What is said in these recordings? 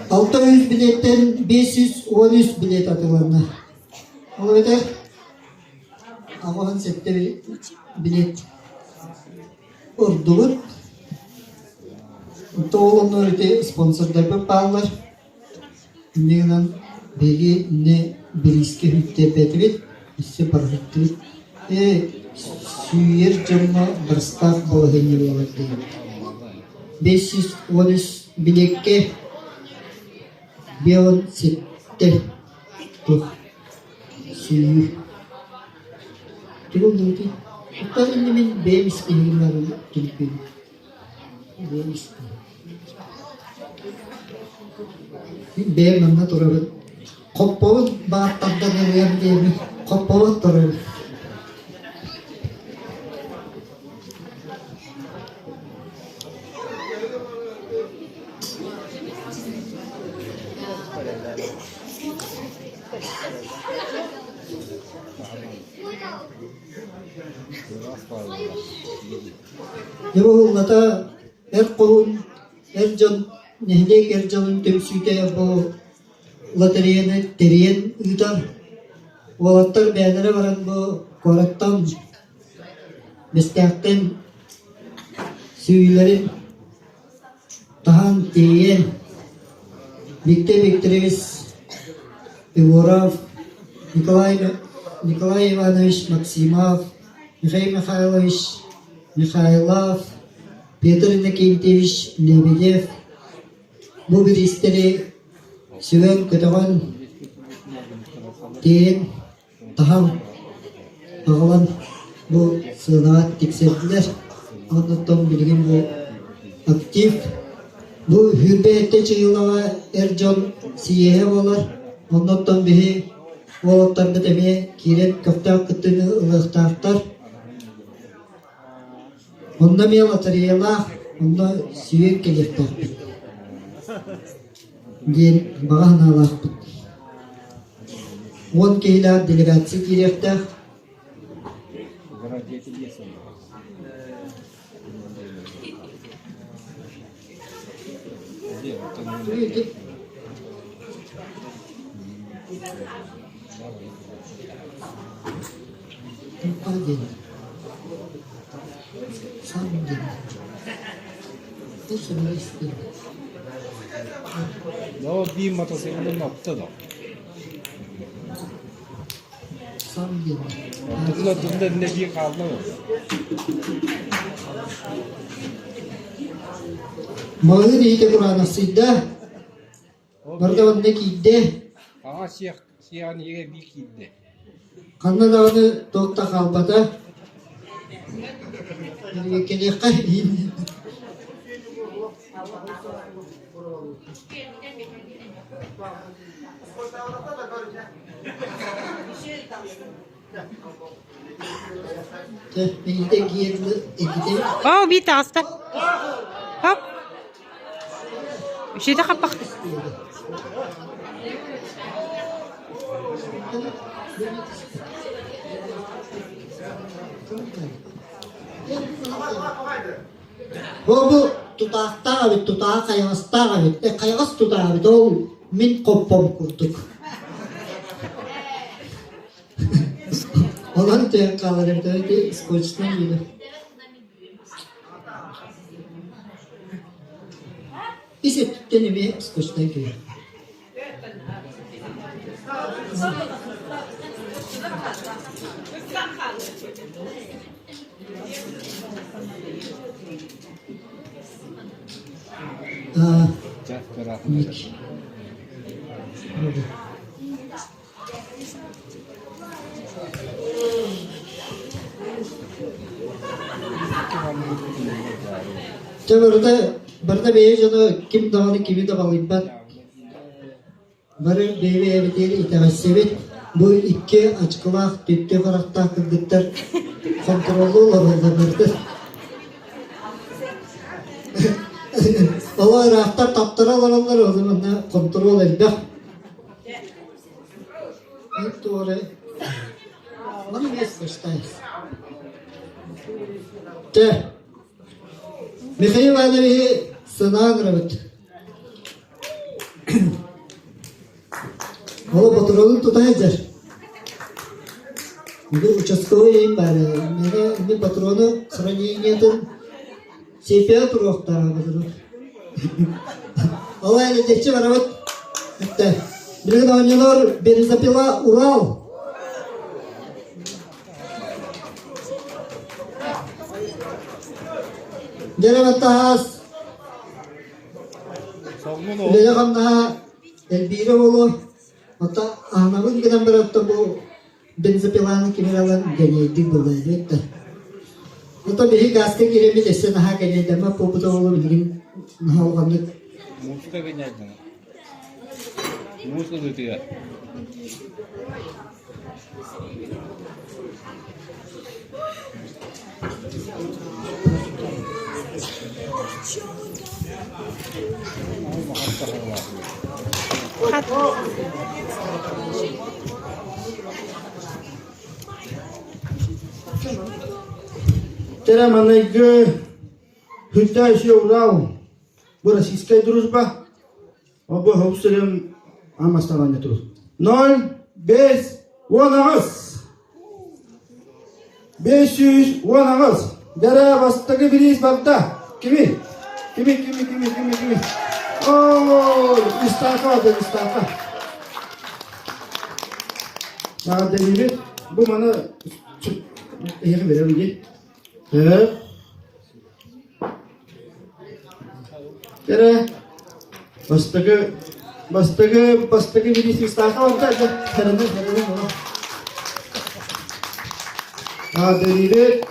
...600 biletten 513 bilet atılarına. O kadar Ağahan sektörü bilet ordulut. Toğlanlar öte sponsorlar bağlar. Neyle belki ne biriski hütte petrit, ise parfitrit. Süyer camma berstak bağlayın olarak değil. 513 bilekke Bion sektör tuh süyer. Tulung nanti. Kita ini min bemis pilihan tulipin. Bemis. Min bem mana turun. Kopol batak dan yang dia kopol turun. Yabu mata erkolun ercan nehlek ercanın temsüte bu lateriyene teriyen udar valattar beyanlara varan bu koraktan mestakten süylerin tahan teriyen Viktorowicz Егоров Николай Иванович Максимов Михаил Михайлович Михайлов, Петр Иннокентьевич Лебедев, bu bir isteri süven kötüğün teyin taham ağalan bu sığınağa tikserdiler. Anlattığım bilgin bu aktif. Bu hürbeyette çığılağa Ercan siyeye olar. Anlattığım bihi oğlatlarını demeye kiret köfte kıttığını ılıhtağıtlar. Onda meyal atarıyla, onda süyek gelirler. Diyen bağın Allah bit. 10 keyla delegatsi direktör. No, bir motosikletin nokta da. Bunun adında ne bir kaldı mı? Mağdur iyi de Kur'an'ı Bardavan ne kiydi? Ama siyahın yere bir kildi. Kanlı dağını dokta kalbada. Yekeli kaybıyım. Bir de giyirli ekide. Oh, bir tasta. Hop. Bir şey de kapak. Bu tutakta abi tutağa kayağısta abi. Kayağıs tutağı abi. O min kopom kurduk. Olan tüyen kalırım tabii ki skoçtan geliyor. Ise tütteni bir skoçtan geliyor. Mik. Burada beyazını kim dağını kimi de bağlayayım ben. Barı beyve evdeyle itaşsevit. Bu iki açıklık tüttü karakta kırgıttır. Kontrollü olur orada. Ola Irak'ta taptıralar o zaman ne kontrol edip. Evet doğru. Bana ne sıçtayız? De. Mikhail Valevi sınav gravit. Ola patronu tutayızlar. Bu участковый bari. Mene patronu хранениyadan CPA turokta. Ola elekçi var evet. Bitti. Bilgin oyuncular Benzapila Ural. Gelemet tahas. Soğmun o. Lele kamda Elbire oğlu. Hatta anamın giden bir hafta bu Benzapila'nın kimiralan deneydi bulaydı. Hatta biri gazete giremi dese naha genelde ama popuda oğlu bilgin naha oğlanlık. Muska ganyadın. Muska ötüyor. Terima kasih. Hujah Syurau. Berasiskay дружба. Оба хавсырым амастарanya terus. 0, 5, 10 510 Dara bastagi biris babda. Kimi? Oh, istaka. Ada ini, bu mana ini verelim ki. Evet. Dara bastagi biris istaka babda. Herhalde. Ada ini.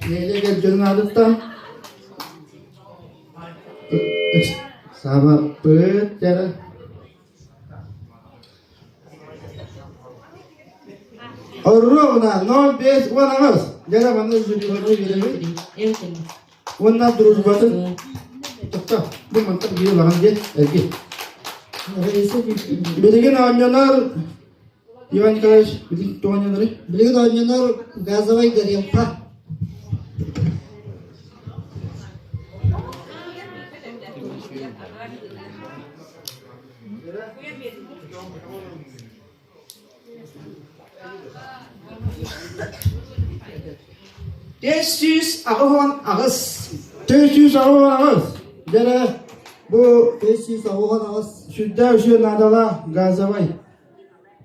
Neyle geleceğini adıttan sama pet cara Orrona 05 wanamaz jara mana video gede wanna terus batın tak bu mantap video lahan je lagi bilgin oyuncular Ivan Kaş bilgin oyuncuları Bilgin oyuncular Gazavay Garyampa. Tesis Ahoan Ağız. Jara bu Tesis Ahoan Ağız. sudah usia nadala Gazavay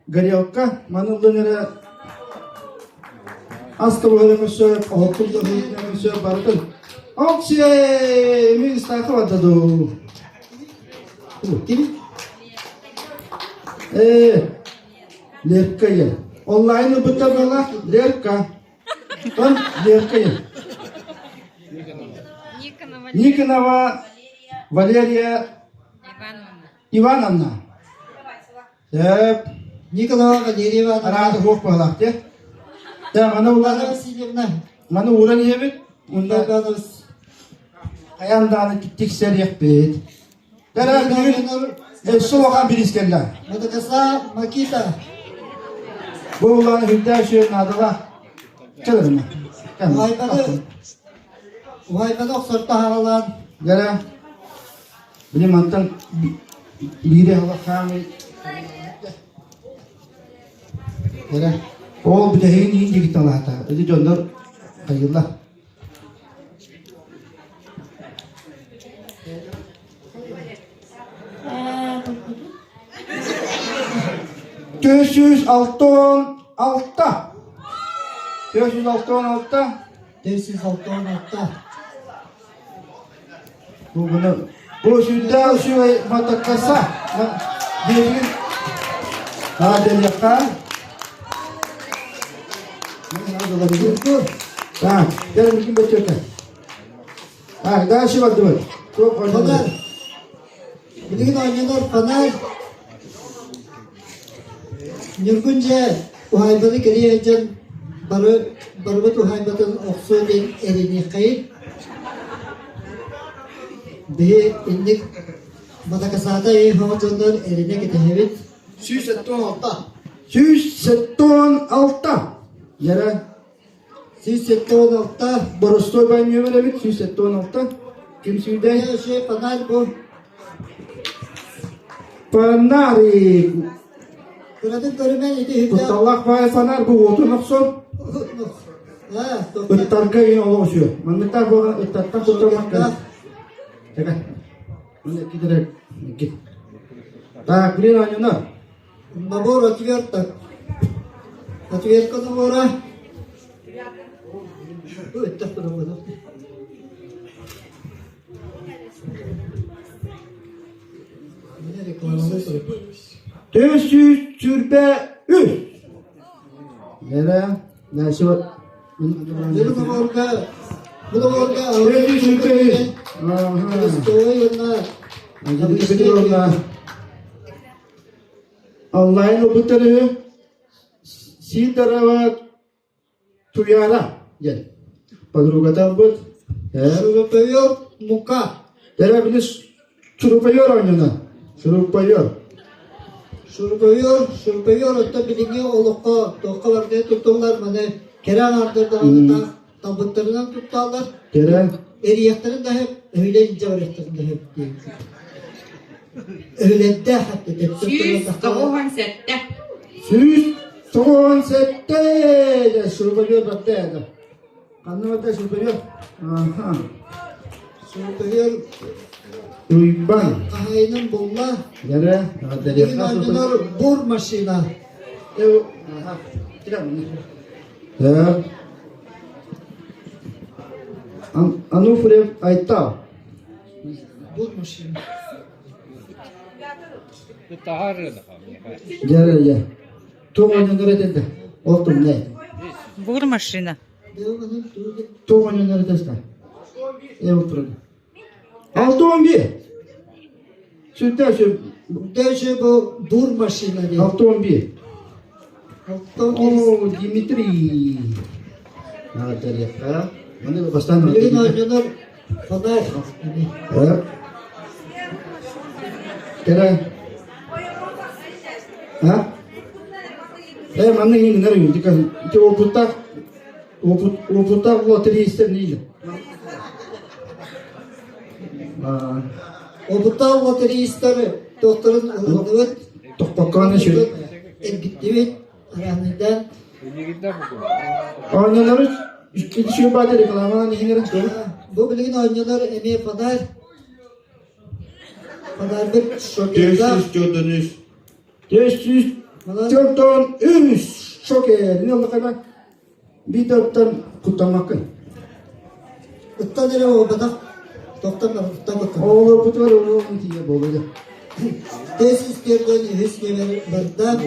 Garyampa mana bunlara Aska böyle mesela okulda mesela barkın. Oksiye mi istaka vadadı. Kim? Lerka ya. Online betul bala lerka. Kan lerka ya. Nikanova Valeria Ivanovna. Yep. Nikolay Valerieva. Arada hoş balak ya. Ya mana Ulan ulan Vasilyevna. mana ulan yebet. Unda Ulan ayandağını gittik seriyak bit. Dara bir soğukan bir iskender. Madagasa Makita. Bu ulan hüddaşı nadala. Çalırım. Vaybanı oksorta havalan. Dara bir mantan biri hava kamil. Dara o bir de heyin yiyin git Allah'ta. Ödü gönder hayırlar. Göğsüz altın altta. Göğsüz altın altta. Tesis Alton Altta. Bu sudah şu mata kasa. Dia ada yakar. Nah, dia mungkin baca kan. Daha şey var değil. Çok Fanar. önemli. Bilgin oyuncular Fanar. Nürgünce uhaybalı geriye can barbat uhaybatın oksu den erini kayıp. Bir indik Madakasada hocanlar eline gidehebit. Süs etton altta. Süs setton altta. Yere Süs etton altta. Borostoy ben yemeğe süs setton altta. Kim süyde? Ne şey panel bu. Panari. Kıradın görümen idi hübla. Kutalak vay panar bu otu nakson. Ha, doktor. Ittarga yine oluşuyor. Manlıklar bu ıttarta kurtarmak kan. Tekan. Mana kita dah git. Tak beri nanya na. Mabur atverta. Atverta numara. Bu etti numara. Ne reklamını soruyor. 400 sürbe 3. Nere? Nasi var? Bu numara. Bu numara. 400 sürbe 3. Aha. Stoyunlar. Jadi kita orang online obutarı si tarawa tuyara. Jadi. Padrugatan bu. Şurupayıyor muka. Dere bilis surupayor oynana. Surupayor. Şurupayıyor hatta biliniyor olukka. Toka var diye tuttular bana. Kerem ardırdan tabutlarından tuttular. Dere Eriyakların da hep öyle ince öğretlerin de hep diye. Öyle de hatta de To'g'on sette. süs son sette surupayor batte. Kanı batte surupayor. Aha. Şurupayıyor Uyban. kahayının bulla. Dere. Dere. Bugün oynuyorlar bur maşina. Eu. Aha. Tidak. Ya. Anu fure aita. Bur maşina. Bu taharrı da kalıyor. Jara ya. Tu oyunları dedi. Oldum ne? Бур машина. Devamının durdu. Tu oyunları dedi. Oturdu. 6-11. Sütte şu Dece bu bur maşina diye. 6-11. Alttan gerisi. Oh, Dimitri. Nah, dari ya. Mana lepasan Bugün oynuyorlar Fener. Ya. Kira. Ha? Mana ini dengar ini jika o putar loteri ister değil. O buta loteri ister doktorun evet. Tokpakanı şu. Gitti aranından. Beni gider bu. Oynaları ikinci şu badere reklamadan iyi çıkıyor. Bu bilgin oynuyorlar emeği Fener. Fener bir şokunda. 400 4 3 şoker. Ne oldu kadar? Bir doktor kutlamakın. Utta nere o badak? Doktorlar utta batak. Oğlu putar oğlu diye böyle. Tesis kerden his gelir berdan.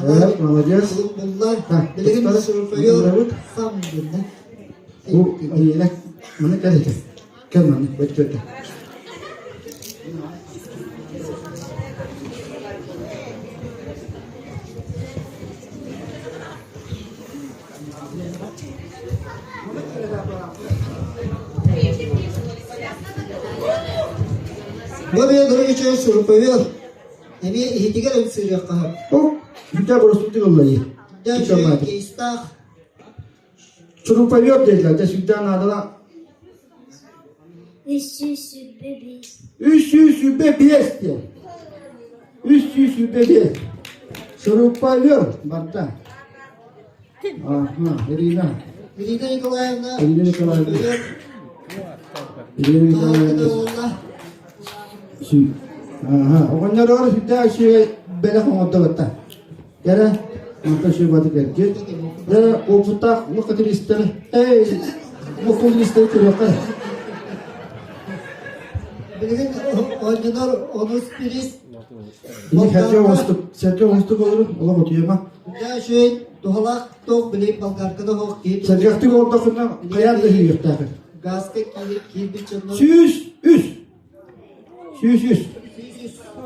Evet, молодец. Bunlar Ha, bilgin doktor, sürüyor. bravo. Sam günde. Bu ayırak mana kali tu? Kan mana betul tu. Bu bir durum için sürüyor. Emeği ihtigal el sürüyor kahar. Oh, kita berusaha tu lagi. Dan Kita şey mati. kistak. Superior dediler. Sudah adalah 300 bebês. 300 bebês dia. 300 bebês. Superior, Barta. Aha, Irina. Irina Nikolayevna. Irina Nikolayevna. sürüyor. Irina Kahar Nikolayevna. oğullar. Aha, onlar orang sudah şey bela homoda bata. Kira, mata şey batu kerja. Ya, o putak, o kateristel. O kateristel kerja. Bilgin oynuyorlar onu spiris. Ini kerja untuk olur. Allah otuyor ma. Ya şey tuhalak tok bilip balgarkada hok ki. Kerja tu orada kena kaya dah hidup tak. Gazke ki bir çınır. Süs.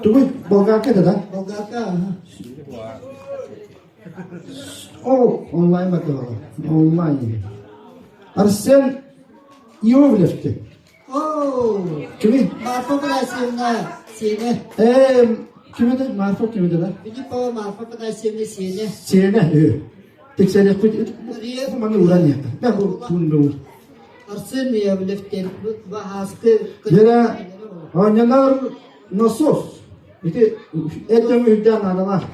Tu bolgar ke dah? Balgarka. Oh, online bakalım. Online. Arsen Yovlev'ti. Aa Oo. Kimi? Marfa pınasiyonuna siyene. Kimi de? Marfa kimi de lan? Benim baba marfa pınasiyonuna siyene. Siyene. Tek sene kut. Buraya Bu bana uğran ya. Ben bu bunun bir uğur. arsın ya bileften. Bu haskı. Yere oynalar nasos. İşte etten mühden adamlar.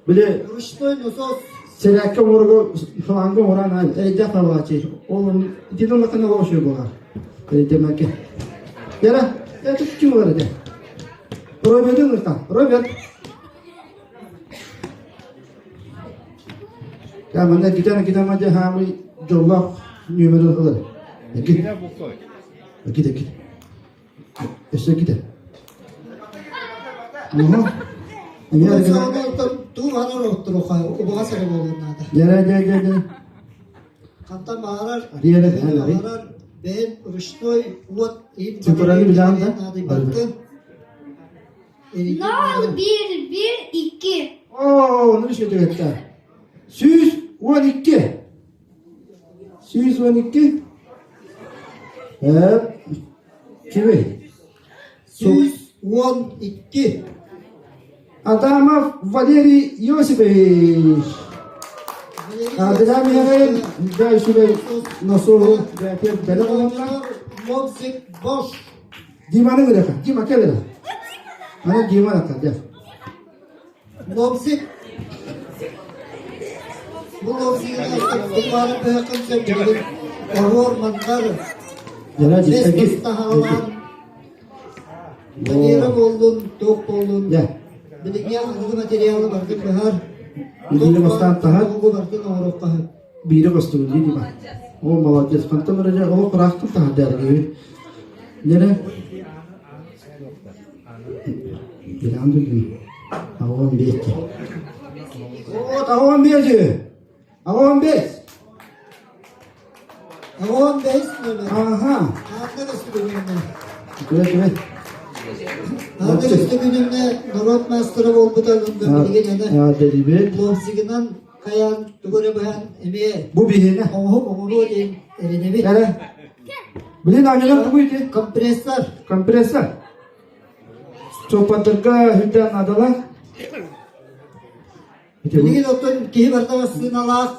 Bile Rüştü nosos. Serakka vurgu falan oran ay ejda kavgaçı. Onun dinin lakına boşuyor bu. Demek ki. Yara ya kim var ya? Robert'in mi kan? Robert. Ya mana kita aja hami jollof numero olur. Bir Git. de bu koy. Git. İşte git. Aha. Bu Ya sonra tu varar otur o kay. O bu hasar bolunda. ya. Kanta mağarar. Diğeri, Ben hani? mağarar. Ben Rüştü uvat. Sıfırını bilen de. Hadi bakın. Ne oldu? 1, 2. Oo, ne şey diyor hatta. 112. 112. Evet. Kimi? 112. Adamov Valeri Yosifovich. Adem Yaren, Dayşule nasıl rapper bela olanlar? Mobzik boş. Gimana mereka? Gimana kira? Mana gimana kan? Ya. Mobzik. Bu mobzikin artık bunların bırakın sevgilim. Ormanlar. Jara Ses jadi mustahalan. Bayram oldun, tok oldun. Ya. Bilgi anılı materyali vardı bahar. Bilgi mastan tahat. Bu vardı orok kahar. Biri bastı di mana. Oh mawajas kantor raja oh kerastım tahat dari. Nere? Bilang dulu. Awam beci. Oh, awam beci. Awam beci. Avam beş numara. Aha. Ağırlık üstü günümde. Güle. Ağırlık üstü günümde Norot Master'ı oldu da alındı. Bilgi neden? Ya dari bir. Mobzikinden kayan, dugara bayan, emeğe. Bu bihine. Oğlu din. Erine bir. Nere? Beli namanya bu itu. Kompresör. Kompresor. Coba terka hidan adalah. Itu bu. Bilgi doktor kihi bartavasın alak.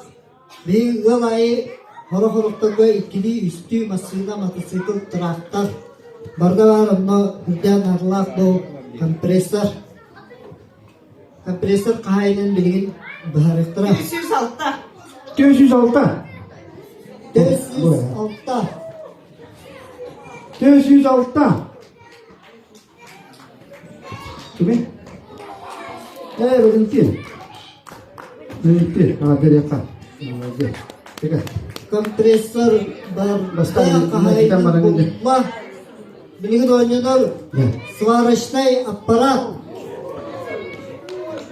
Bir galayı horoktan ve ikili üstü masında motosikl traktör. Barda var ama hidan alak bu kompresör. Kompresör kahayla bilgin baharektra. 206. 406. 406. 406. Kimi? Berhenti. Berhenti. Ada dia kan. Ada. Teka. Kompresör bar. Basta Kaya kahayla kita barang ini. bulma. Bilgin oynuyor. Ya. Svarıştay aparat.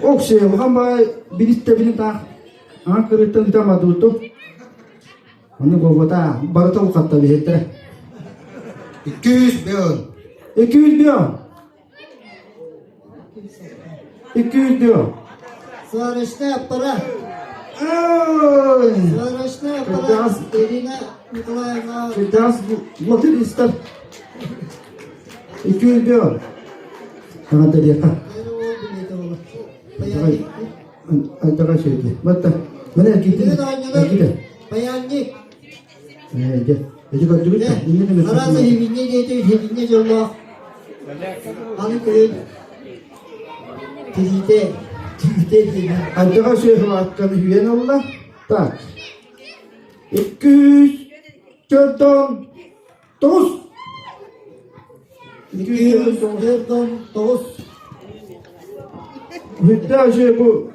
Okşe, bukan bay bilit tak. Ah, kereta kita madu tu. Anu bawa ta, baru tahu kata bihetre. 200 milyon. 200 diyor. 200 diyor. Svarıştay aparat. Ay, Svarıştay aparat. Eline Nikolay'la. kedas motor ister. 200 diyor. Sana da dia kan. Antara şey itu. Betul. Mana kita? Kita. Bayanlık. Dia. Dia juga ini dengan Arası hevinye dedi, hevinye jolla. Hani koyun. Tizite. Tizite. Antara şey akan hüyen Allah. Tak. 200 Jordan Tos. 200 Jordan Tos. Hütta şey bu.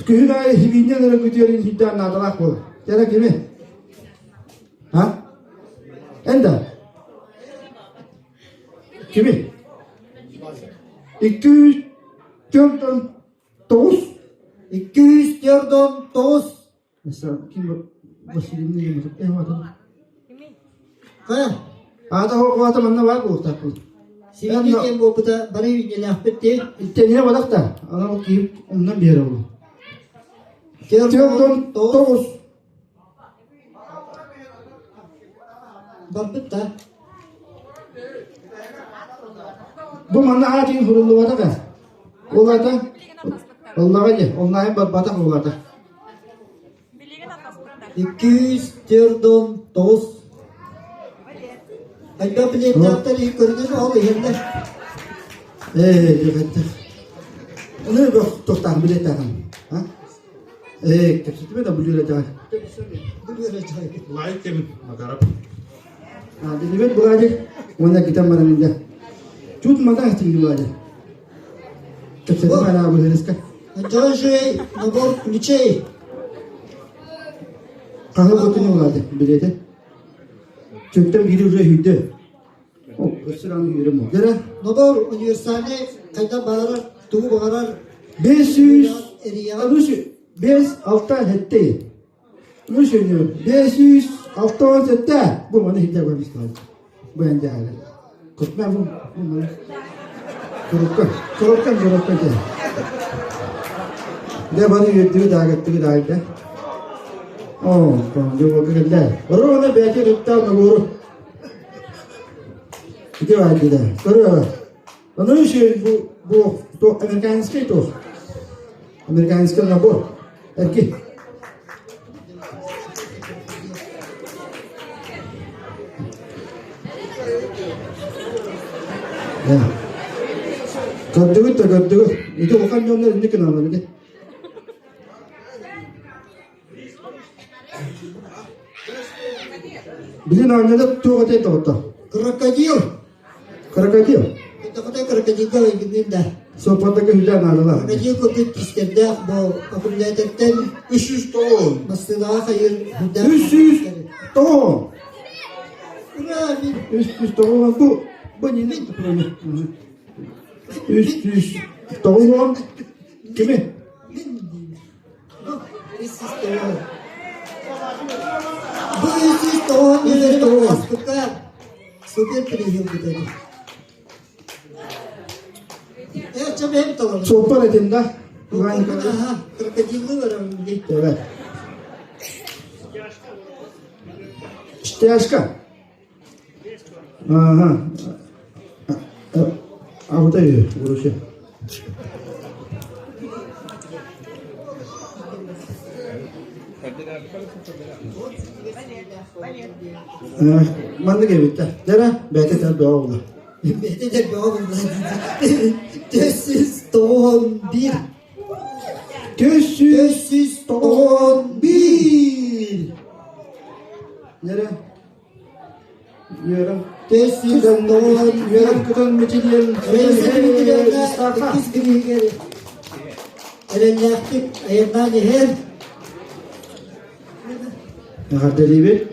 Kehilai hibinya dalam kutiarin hitam adalah bu. Cara kimi? Ha? Enda. Kimi? 200 Jordan Tos. 200 Jordan Tos. Mesela kim bu? Basirin ini masuk. Waduh. Kaya. Ada kok mana var bu takut. Sivini kem bu da bari hevinye lahpetti. İhtiyacına badak da. Ana bakayım ondan bir yere bu. Jordan Jordan Tos. Tos. Barbit da. Bu manna ağacın hurullu var da. Olarda. Allah'a gel. Onların batak olarda. 249. Ayda biletler ilk gördünüz mü? Al yerine. Dikkat. Ne bak toktan bilet takın. Ha? Kapsatı da buluyor da. Bu böyle çay. Like Kevin Magarap. Ha, dedi buladı. Ona kita maramında. Tut mata hati buladı. Kapsatı bana bu heriska. Joshua, nabor niçey. Kahve botunu buladı bileti. Çökten biri oraya hüydü. O ısıran yürüm o. Gene Nabor üniversitede kayda bağırar, tuğu bağırar. 500 Eriya. Anuşu 5 altta hette. Ne söylüyor? 500 altta hette. Bu bana hiç yapmamış lazım. Bu ende hala. Kutma bu. Bu bana. Korokkan. De bana yürüdüğü dağıttığı dağıttı. Oh, tamam. Yo bakırlar. Oru ona belki rüpta mı boru. İki var bir de. Oru. Onu şey bu to Amerikanski to. Amerikanski na bu. Erkek. Ya. Gördük. Itu bukan yollar ini kenapa ini? Bilin oynayıp tuğ öte tohta. Krokodil. Krokodil. Kita krokodil kau ingin dah. Sopataki hüdan ağrılar. Krokodil kopit istedi bu akımlayatıktan 300 ton. mesela hayır hudan. 300 ton. Bravo. 300 ton bu. Bu ne? 300 ton. Kimi? Bu isi tohum yeri aspıklar. Süper priyum bu dedi. Çabuk hem tamam. Sopar edinde. Güvenlik adı. Aha, krokodilli var onun gibi. Evet. İşte aşka. Aha. Bu da iyi. Vuruşu. Manda gibi bitti. Dere, belki de bir oldu. Beni de doğumlar. This tohum bir. 411. Nere? Yarım. This is tohum bir. Yarım kutan meçhiliyen. Reis'e gidiyorlar. İkiz gibi geri. Erenlaktik ayırdan her. Harda bir.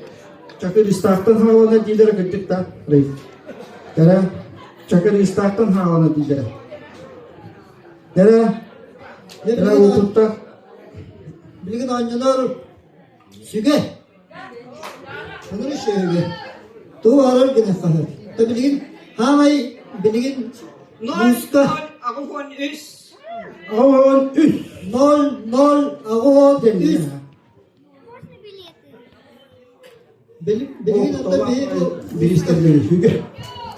Çakır istaktan havana dilere gittik da. Reis. Nere? Çakır istaktan havana dilere. Nere? Nere oturtta? Bilgin anneler süge. Bunun şöyle. Tu arar gene kahır. Tabi bilgin hamay bilgin muska. Ahon üs. Avan üst. 0 ağol üst. Bilgin hatta Bir istedim.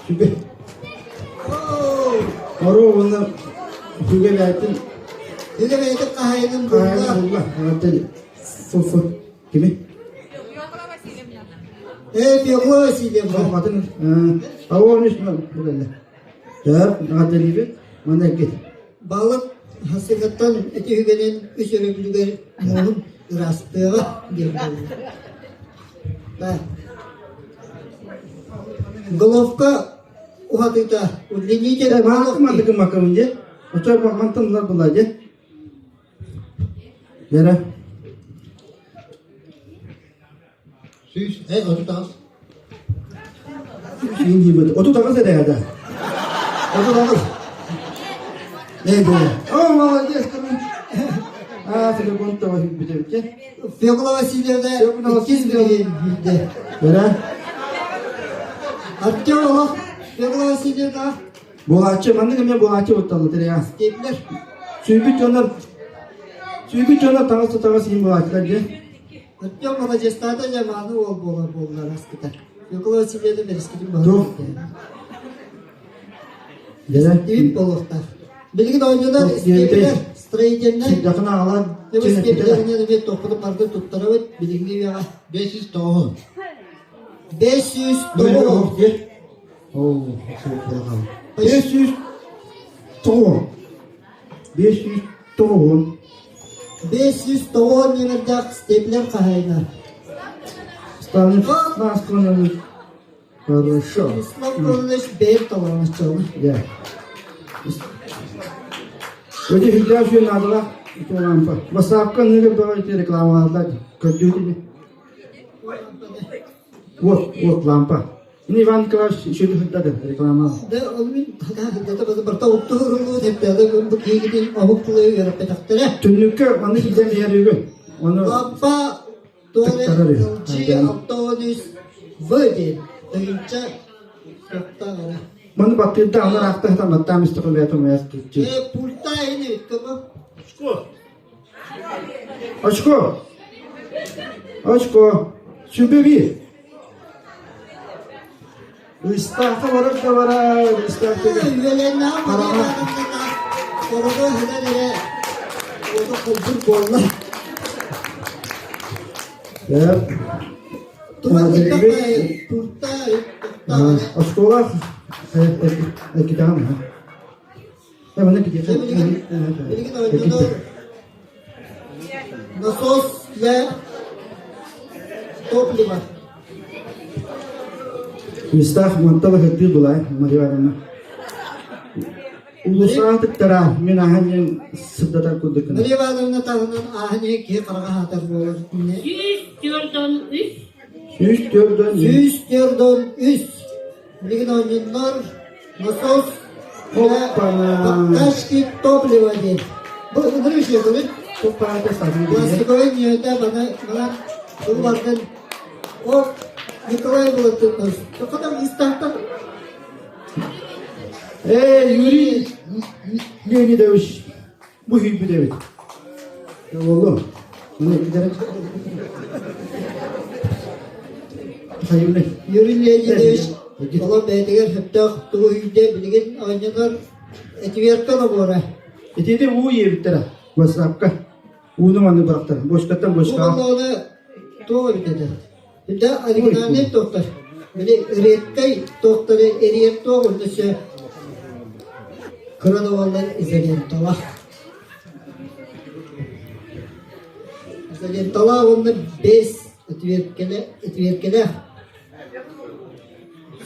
Süge. Oro onu süge verdim. Bilgin ayette kahayının Kaya burada. Allah. Hadi. Fufu. Kimi? Fiyokla vesile var. Bakmadın. Avan üst mü? Böyle. Ya, hadi bir. Mana git. Balık hakikaten eti hügenin üsürüklüler onun rastığı diye. Bak. Golovka o hakikaten ulinice de Mantık makamınca. Uçak mantıklar bulaydı. Yere. Süs. Otu tas. Şeyin gibi. Otu takas ede ya da. Otu takas. Ne böyle? Oh vallahi kırın. Telefon tavayı bitirdi. Fiyokla vesile de Fiyokla ikiz vesile. bir bildi. Yere. Artık Allah. Fiyokla vesile de Boğaçı mantık mı boğaçı otalı ya. devler. Sübü çöner takas yiyeyim boğaçlar diye. Artık Majestade zamanı ol bolar hakikaten. Yukarı seviyede veriskili var. Yok. Gene Deyip bolukta. Bilgin oyuncular Yok, isteyebilir. yerde- Straygenler. yakın ağlar Demek cennet isteyebilirler. Bir topudu parkı tutturabilir. Bilgin gibi ya. 500 tohum. 500 Böyle tohum. yok diye. Oo, çok bakalım. 500 tohum. 500 tohum. 500 tohum yenercek stepler kahayna. Stanlık nasılsınız? Хорошо. İslam kuruluş beyt tohumuz çoğu. Ya. Öyle hücre şu nadılar. Bu lampa. Masapka ne böyle reklamalar kötüydü. Вот lampa. Ini Ivan Klaus şöyle hücre reklama. De onun hada bazı barta uttuğurulu tepede bu kiyidin avuk kılıyor yaratacakları. Tünlükü onu giden yer yok. Onu Bapa tuare kılçı aptodis vöde. Duyunca yokta ara. Mana bakıyordu onlar akta hatta matta müstakil veya yaz tuttu. Pulta ini kaba. Açko. Açko. Şu bebi. İstahta varak da vara. İstahta. Üyelerine ama korudu hede o da kultur kolla. Ya. Tuan ikap pulta Açkolar. Kita mı? Ya mana kita? Bilgin oyuncular nasos ve top lima. İstah mantıklı hepsi bulay. Mari varana. Ulusal tera minahan sedata kudukna. Meri varana tahunun ahne ki karaga hatar bolar. Yüz gördün. Yüz gördün üst. Bilgin oyuncular nasos ve Hoppala. bakkaş top lima diye. Bu ne bir şey böyle? Çok para da sabit. Plastik oyun yönde bana bu varken o Nikolay Bulat'ın o kadar istahtan Yuri Yeni deviş. Bu hübü deviş. Ya oğlum. Bunu giderek. Hayırlı. yürüyle gidiyor. Ola beydiler hep de tuhuyde bilgin oyuncular etiverken o bora. Eti de bu iyi bitter. Basapka. Bunu manı bıraktı. Boşkattan Bu boşka. bana ona tuğ dedi. Bir de originalne doktor. Böyle üretkay doktoru eriyet tuğ oldu şu. Kıradavallar izleyen tala. İzleyen tala onda 5 etiverkele.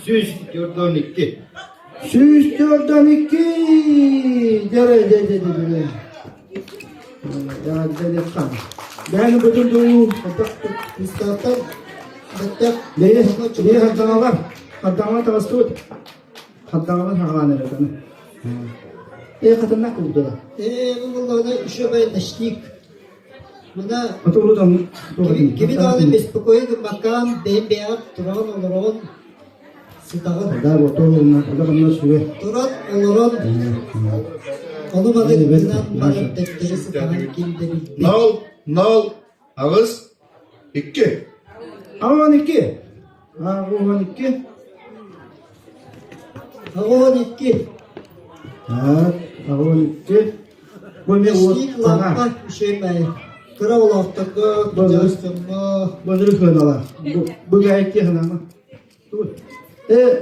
Süs gördün iki. Süs dörtten iki. Dere de. Ya dede kan. Ben bütün doğu. İstahtan batak. Neye haddana var? Haddana tavas tut. Haddana var havan ederken. Haddana kurdu da. Bu bana işe ben neştik. Buna Atı uludan. gibi daha bespokojnik makam bembeyaz duran oluran sitağın. Da bu tohumlar. Da kanlar suyu. Duran oluran onu bana günden bana defteri sitağın kimde bir Nal. Ağız. İki. Aman iki. Aman iki. Ağın iki Ha, aman iki. Bu ne neştik o? lampa şey ben kıra olaftıkı kıcağıstımı Bunu kınalar. Bu gayet ki hınama.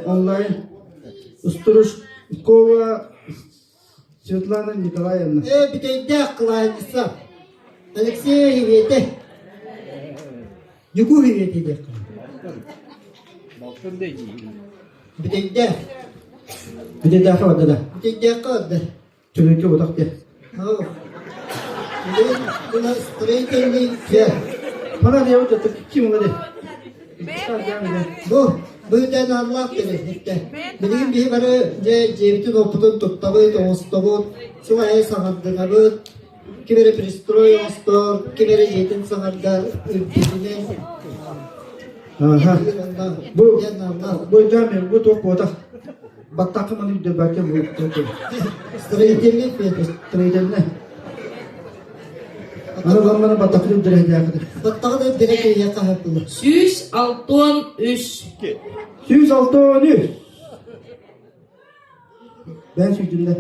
Online. Usturuş. Kova. Светлана Николаевна. bir de de kılayınsa Alexey hiviyete Yugu hiviyete de Bakın da iyi. bir de Bir de daha var da. bir de kaldı. Çünkü bu da. Oh. Buna straightenli Ya. Bana diyor da kim onu de? bu yüzden Allah bilir işte. Bilgin bir böyle ne cebitin opudun tuttabı dostu Sılaya sanatına bu kimere pristroy ostu kimere jetin sanatlar ülkesinin Aha. Bu yanlarına bu cami bu top bu da. Batak mı de belki bu top. straightenli bir Trader ne? bana bataklı direkt yakıdı. Battağı da direkt yaka yapılır. 163. 163. Ben sütünde.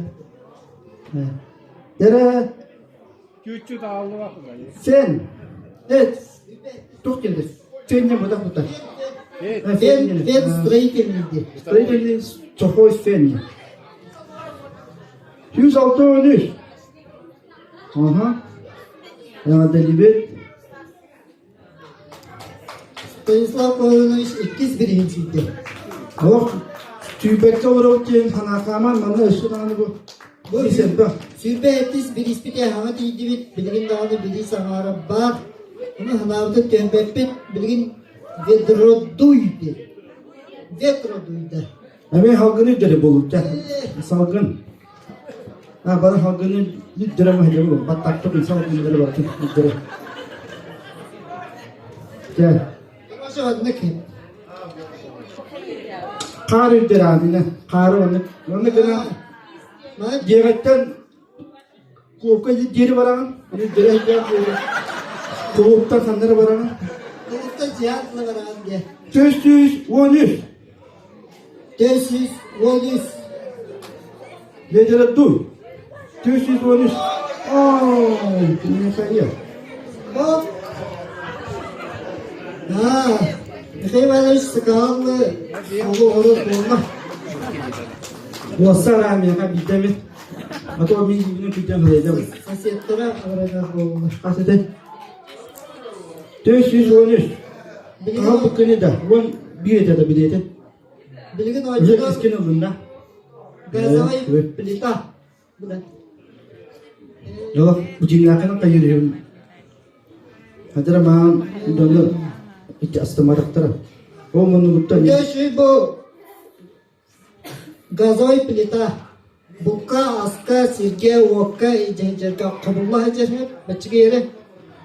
Yere Küçük de aldı bakın. sen. Evet. Çok geldi. Sen ne burada burada. Evet. Ben streikeliydi. Streikeliydi. Çok hoş sen. 163. Aha. Ya deli Stanislav Pavlovich ikiz birinciydi. Yok. Tüybekte uğrayıp diyen hanakaman bana ışıdanı bu. Bu ise bak. Sürbe etis bir ispiti hava değildi bilgin dağını bili sahara var. Ama hanavda tembepet bilgin vedroduydu. Vedroduydu. Hemen halkını dere bulup ya. Salgın. Ha bana halkını dere mahallede bulup. Bak taktık insan halkını dere bakın. Dere. Gel. Yavaş yavaş ne ki? Kar dere adine. Kar onu. Onu dere. Ben Diyerekten kovka deri varan. Dere hediye kovukta kanları varan. kılıkta cihatla var abi. 413. Tesis, volüs. Ledere duy. 413. Ay, ne sayıyor? Hop. Ha. Ne var sıkallı. Olur olmaz. Wasa rami ka bidemi. Atau minggu ini kita belajar. Hasetlere arada olmuş. Kasih 413. Ama bu kene da. Wan bir de bir de. Bilgin Özel oyuncular iskin alında. gazayı Evet. pilita. Bu da. Ya bu cinlakan kayıyor. Hadara ma dolu iki astamaraklara. O menurutta Ya şu bu gazayı pilita. Buka, aska, sirke, vokka, ijenjerka, kabullah ijenjer, bachki yere.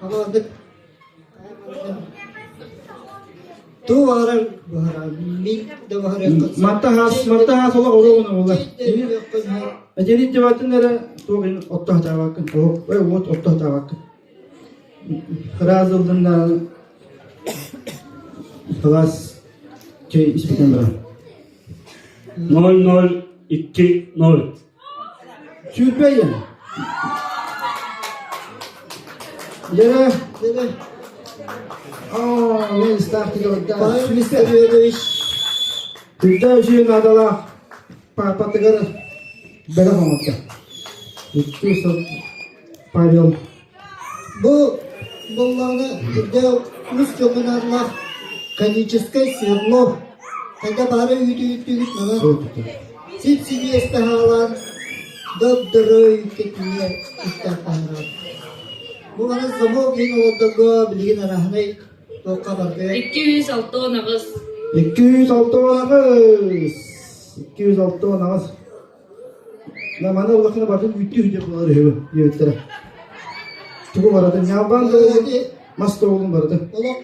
Ama adık. Tu varar, mil de varar. mata has ola ola. Jadi jawatan nere tuh ini ottah tawakan. Oh, what ottah tawakan. Razıldığında Klas şey ispiken bırak. 0020. Sürpeyin. Yere. Dedi. Aa, ne startı orada. Bayır misteriyor iş. Kita sih adalah Pak Tegar bela mamakta. Itu payol. Bu bunlarını de Rus çoğunlarla kanической сверло. Когда бары ütü gitmeden sipsini istihalan döpdürü ketmeye istihalan. Bu bana zamok yine olduğu bilgin arahane o kabardı. 206 nağız. 206 nağız. 206 nağız. Nah mana ulaknya badan ütü hücre buları hewe. Yöttere. Tuku barada nyaban da mas toğulun barada.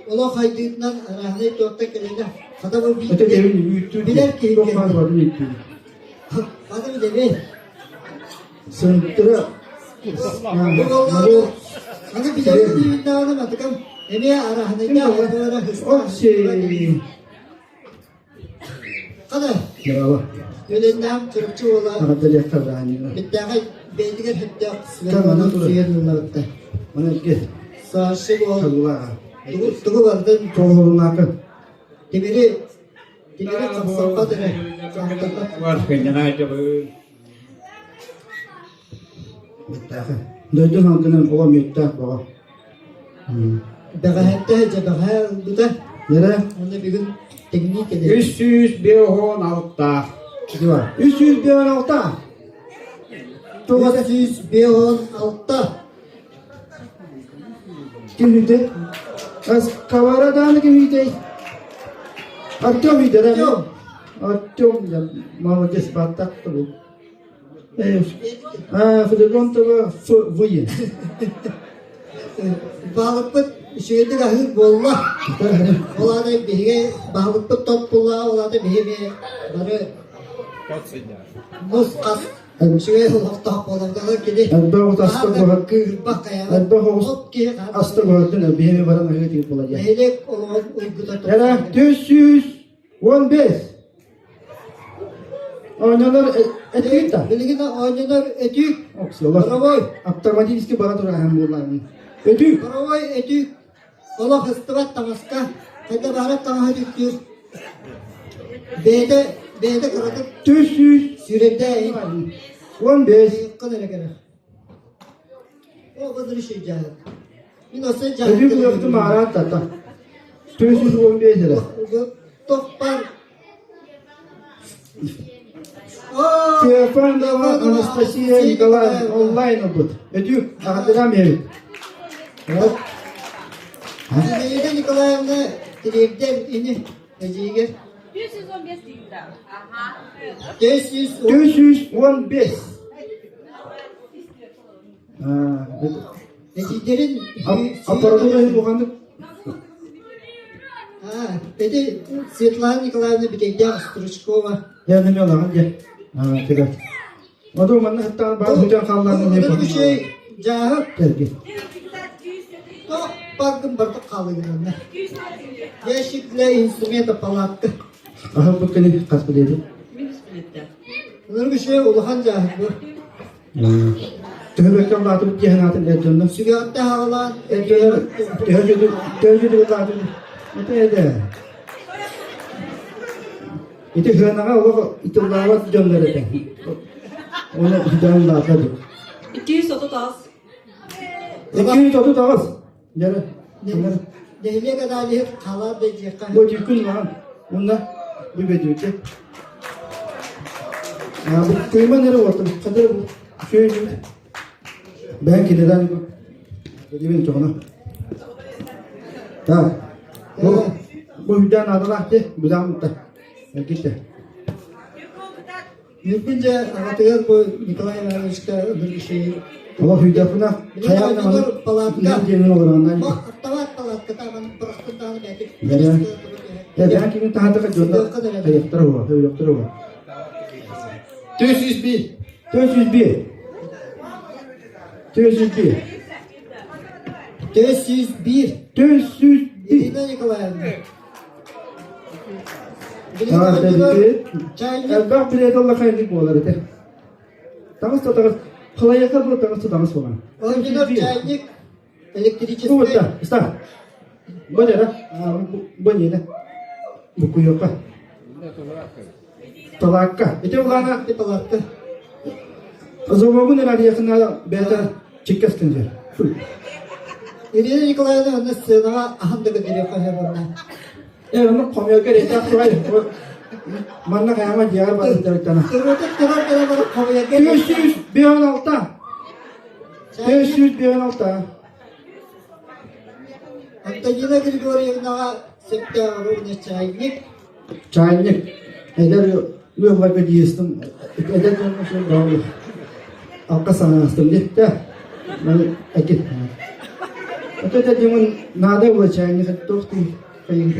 Ola haydığından arahane torta kelinde. Hatta bu Öte devin ütü. Biler ki Çok fazla barada ütü. Hatta bir devi. Sıntıra. Bu olanı hani bir devi düğünde anlamadık ama emeğe arahane ne olduğuna Oh şey. Kada Merhaba. öğlenden Türkçe olan Ada yakar rani. Biddağay beldiğer hepte Tamam, Süleyman'ın dur. suyanırlardı. Mana git. Savaşı ol. Kagula. Tuğu vardı. Toğulun akın. Demiri kapsamba dere. Var kendine acaba. Bittaha. Dödün halkının oğa müttah bağa. Baga hepte cebaha bu da. Nere? Onu bir gün teknik edelim. 316. Diyor. 316. Tuğada 416. kim hüde? Az kavara dağını kim hüde? Artyom hüde de mi? Artyom. Artyom ya. Mama kes batak da bu. Fıdıkon da bu. Vıyı. Balıkpıt şeyde gahır bolla. Ola da bihe balıkpıt top bolla ola da bihe barı Kaç sene? mus kas Şuraya olakta olanlar gidi. Elbe o hasta bu. Kırbak ayağı. Elbe o Hop ki. hasta bu. Beni varan öyle tip olacak. Leylek olan uyguda Yara 415. Oynalar ettik de. Bilgin oynanar etük. Oksiyonlar. Karavoy. Aptamadiyski bana dur hem bunların. Ettik. Karavoy etük. Allah hıstavat tamaska. Hadi baharat tamaha düktür. B'de karatıp 415. sürede yıkkın ele göre. O kadar şey cahil. Bir nasıl cahil. Ettik bu yaptı mağarat tata. 415 lira. Topar. Telefon da var Anastasia Nikolay online oldu. Ettik. Hatıram yeri. Evet. Neyde Nikolay'ımda Dilek'ten ini Ece'ye 415. Ece'lerin Aparatı bu kandı. Ede Svetlana Nikolay'ımda bir de Sturchkova. Yani ne olan gel. Evet. O da bana hatta bazı hocam kallarını ne Bu şey cahil. Gel. Top bakın bardak kaldı yanında. Yeşikle instrumenta palattı. Aha bu kene kaspı dedi. Bunlar bir şey uluhan cahil bu. Tövbe kaldı bu cehennetin edildi. Sügatta havalan. Tövbe kaldı. Ötede. İti hırnağa o itilavat gönderdi. Onu hidan lafladı. 230. 230. Yara. Dehliye kadar lehir kala da cekka. Bu yükün var. Onda bu bedüke. Bu kıyma nereye oldu? Kadar bu. Şöyle. Ben gideden bu. Dediğim çok ona. Tamam. Bu hüdan adı lahtı. Bu da mutlu. Gitti. Mümkünce anlatıyor bu Nikolay Ivanovich'ta bir şey. Allah hüdafına kayağına bana ne diyenin olur anlayın. Tavat palatka tavan pırastından belki. Ya ben kimin tahtı kaçıyorlar. Hayıptır o. Hayıptır o. 401. 401. 401. 401. 401. Yine Nikolay Ivanovich. Ha dedi. Çaylık. Bak bir de Allah hayırlı bu olar ete. Tamam tutar. Kolay yakar bu tamam tutamaz falan. Oyuncular çaylık. Elektrikçi. Bu da. İşte. Bu ne la? Bu ne la? Bu kuyuka. Talakka. İşte bu ana. Bir palatka. O zaman bu ne la yakında beter çıkasınca. Yine Nikolay Ivanovich'ın sınava ahanda kadar yapar bundan. Onu komuyor ki recep var. Manna kayama diğer bazı taraftan. Kırmızı kadar bana kovuya geliyor. 500 bir an altta. 500 bir an altta. Hatta yine Grigoriyevna September'ın çaylık. Çaylık. Eder yok var bir diyestim. Eder şey doğru. Alka sana astım diye. Ben ekip. Öte diyorum nada bu çaylık toptu. Kayın.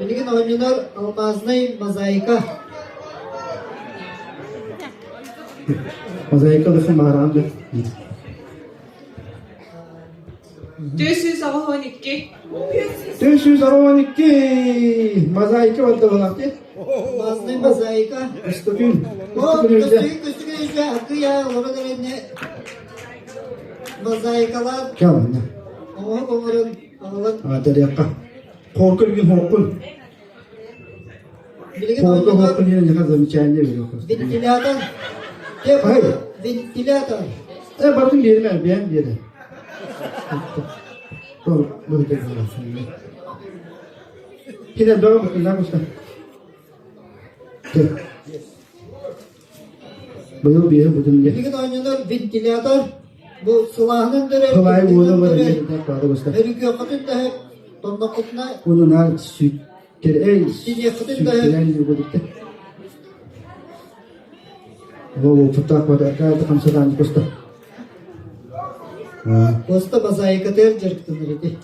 Bilgin oyuncular Almaznay Mozaika. Mozaika da maharandı. 412. 412. Mozaika var da olaktı. Almaznay Mozaika. Üstün. O Üstün yüzde. küçük yüzde hakkı ya. Orada ne? Mozaikalar. Tamam ya. Ama onların alan. Ada yakka. Korku bir gün korkun. Bilgin Korku oyuncular korkun yine yakar zaman çayını veriyor. ventilatör. Hayır. Ventilatör. Bakın bir ben bir yere. Doğru. Bu da güzel. Yine doğru bakın lan usta. Buyur bir yere budun diye. Bilgin oyuncular ventilatör. Bu silahının döre. Kolay bunu var diye de bağlı usta. Her iki yakıtın da hep donlakutuna Bunun al süt. Ey Şimdi yakıtın süt da hep gelen gibi budukta. Bu tutak var. Kaya da kamsadan usta. Posta Mozaika tercih idi.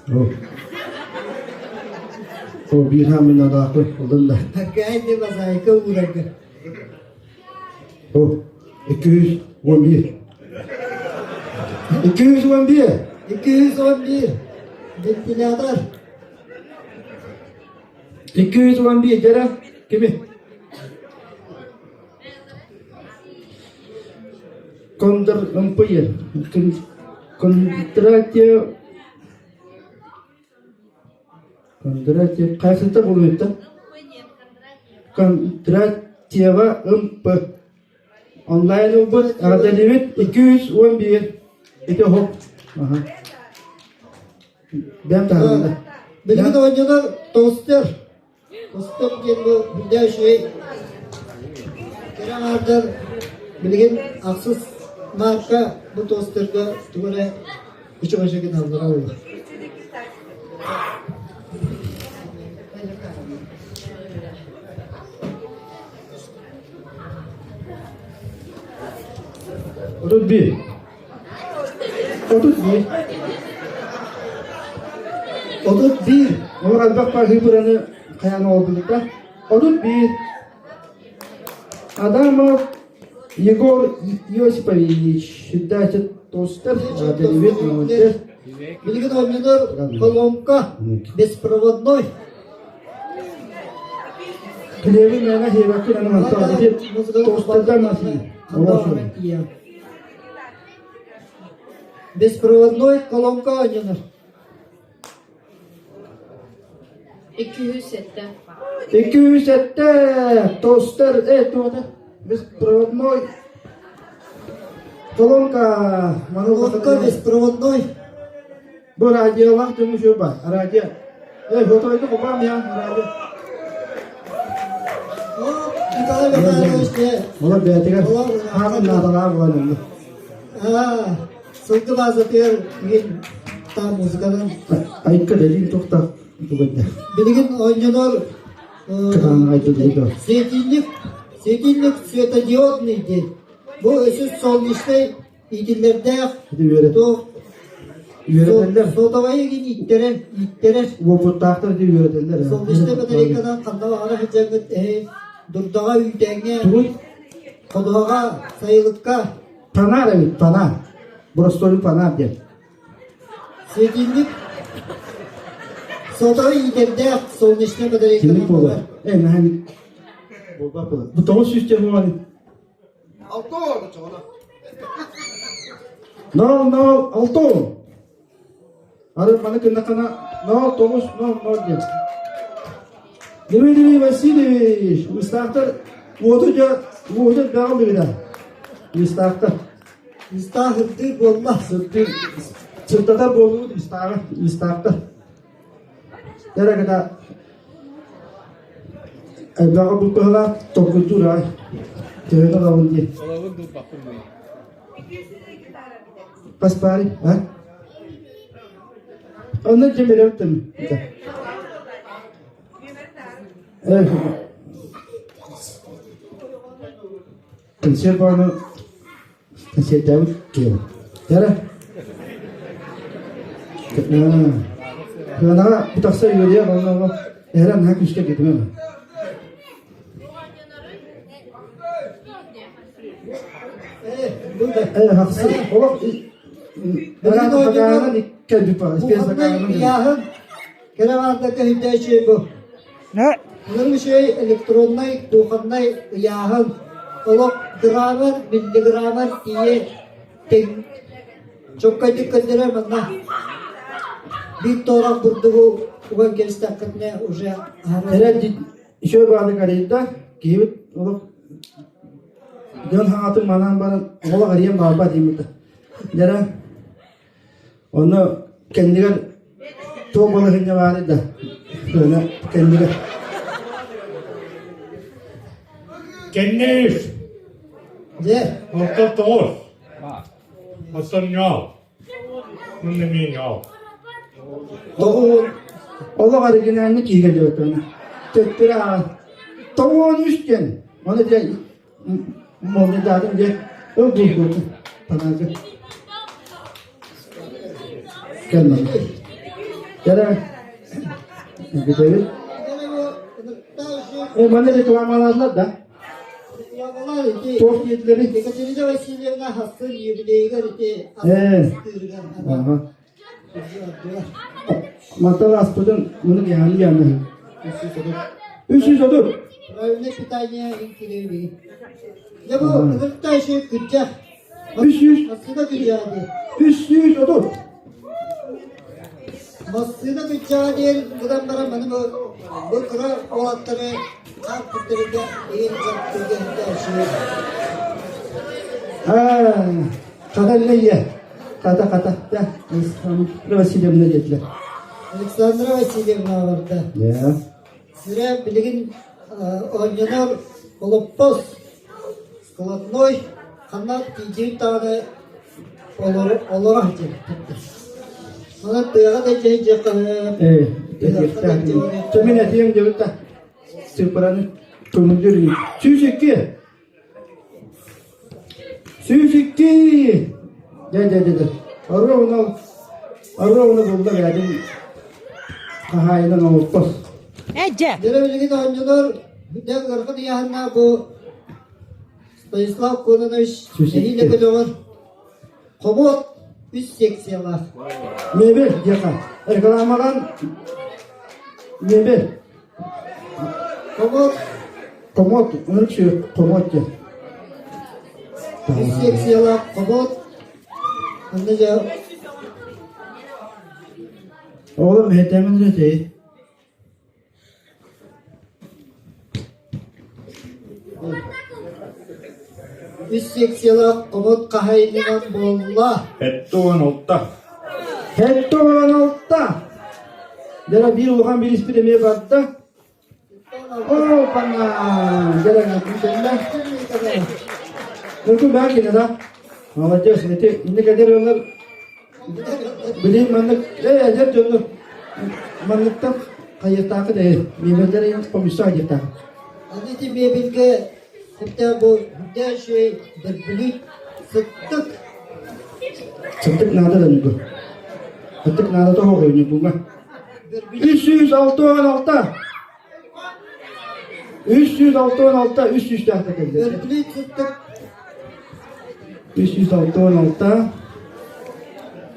O bir hamle daha koy. Odan da. Hakikaten Mozaika uğradı. O 211. 211. 211. Ventilatör. 211 Ceren. Kimi? Кондратьев қайсында болмайды да? Кондратьева ымпы. Онлайн ұлбыт, ағадалемет 211. Ете хоп. Бәм тағында. Bilgin oyuncular Toster. Toster diye bu bir şey. Kerem Ardar bilgin aksız marka bu Toster'da duvara küçük aşağıdan aldılar oldu. Odut bir. Odut bir. Odut bir. Ama kalbak var hiburanı kayanı oldukta. Odut bir. Adamov Егор Йосипович, считайте тостер, аделевит монтер. Bilgin oyuncular Kolonka bespроводной. Клевы меня хеваки на мантал, где тостердан наси. Bespроводной kolonka oynuyor. 207. 207 тостер, это беспроводной. Колонка, Kolonka bespроводной. Bu radyolar tümü şu bak, radyo. Fotoğrafı kopam ya, radyo. O Nikolay Mihailovich diye. Ola beyatiga, hanım nadalar var onda. Sıkı bazatıyor bugün tam müzikadan. Ayıkka dediğin tokta, bu kadar. Bilgin oyuncular Kıran ayıkka dediğin. Svetильник светодиодный. Bu ösüz solnişte idillerde Hadi öğret. Öğretenler. Sodavayı gini ittirer. Bu pıttaktır diye öğretenler. Solnişte batarikadan kandava ara hıcangıt durdağa üytenge Duruy. kodağa sayılıkka Panar evet, panar. Burası soru panar diye. Svetильник Sodavayı idillerde solnişte Kimlik batarikadan bu var. Hani. Bu bak bu. Bu tavuk sistemi var. No, alto. Arı bana kena kana. No, Thomas, no diye. Demi Vasilyeviç, Mustafa. Voda devam ediyor. Mustafa. İstahırdı olmaz. Sırtta bolu Mustafa. Dere kadar. Baga bu pahla tokultur ay. Tevena lawan diye. Pas pari, ha? Onlar cemil yaptım. Evet. Konser bana konser David kiyo. Yara. Kana bu taksa yürüyor ama her ne kuşta gitmem. Haksız. Oğlum. Ben de bakanın iki bir para. İspiyaz bakanın. Yahın. Keravardaki hüdde şey bu. Ne? Bunun şey elektronlay, tuğanlay yahın. Oğlum gramer, milli gramer diye ten. Çok kötü kandire bana. Bir torak burdu bu. Ulan gelişte katne уже. Herhalde şöyle bağlı karıydı. Kiyip oğlum. John hatun manan bana ola arayam baba diyeyim de. Jara onu kendiler to bola hinja var da. Böyle kendiler. Kenneyiz. De. Orta toz. Hasan yav. Bunun yav. To ola arayınca ki geliyor bana. Tetra. To düşken. Onu diye Moni dadım diye öldürdü. Panacı. Gelmedi. Yara. Gidelim. Bana reklamalarlar da. Kulağmalar iti. Çok yetleri. Ekaterina Vasilyevna hastır yubileygar iti. Aha. Matala aspadan bunu yani yanına. 300 olur. Правильное питание интеллигентов. Я бы это еще куча. 300. Aslında dünyada. 300 olur. Aslında dünyada değil. Buradan bana benim bu kura olatları kalkıttırınca iyi kalkıttırınca şey. Ha, kadar ne ye? Kata. Ya, İslam'ın Vasilyevna dediler. Alexandra Vasilyevna vardı. Ya. Sıra bilgin oynanan Olopos skladной kanat diyeceğim tane olur acı. Ona tıyağa da cahil Temin edeyim diyor da. Sıfırını kömürcü. 102. 102. Gel. Arı onu buldu geldim. Kahayla Olopos. Ece. Sıra bilgin oynanan ne garkı diyanla bu Stanisław Kononowicz nehiyle biliyor. Komut 180'lar. Mebel yaka. Reklamadan mebel. Komut Komot. Onu şu komot ya. 180'lar komut. Anlayacağım. Oğlum hetemin de değil. Üsteksiyala komut kahaylıgan bolla. Ettu on olta. Hetto olan altta. Dera bir ulan bir ispi demeye baktı. Oh bana. Gelen yapmışlar. Mümkün belki ne da. Молодец, это не kadar onlar bileyim manlık acayip canlı manlıktan kayırtakı değil. Meyveleri yok komisyon ayırtak. Anlayıcı bir bilgi. Hatta bu her şey birbirlik sıktık. Sıktık nada da bu. Sıktık nada da hoğuyor bu. 306 16. 306 16 300 tahta geldi. Birbirlik sıktık. 306 16.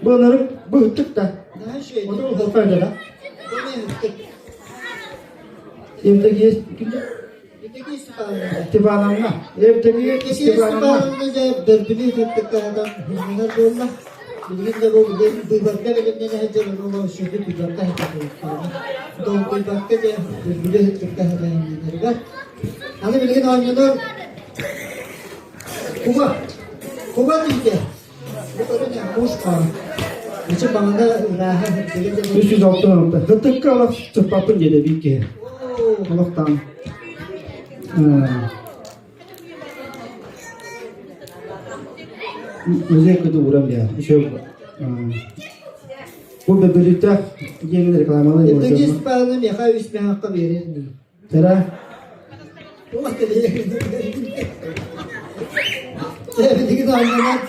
Bunları bıhtık da. Her şey. O da o fayda da. Bu ne hıktık? Evdeki ikinci Öteki istifalarında. istifalarına. Evdeki Öteki istifalarına. istifalarında birbirlik sıktık adam. Hizmeler bolla. Bilgin de bu duybarka bilimden hecel olan şurada duybarka hecel. Doğum duybarka da birbirlik sıktık hecel. Var. Hani bilgin oynuyor. Kuba değil. Bu kadar ne? Boş kal. Geçen bana da rahat. 306 16. Hıtıkkı alıp çıpapın yedi bir kere. Allah'tan. Özellikle de uğram ya. Şey bu bebellikte yeni reklamalar Öteki yapacağım. istifalarını yaka ismi hakkı verir mi? Tera. Allah deli. Sevdiğin anlamak.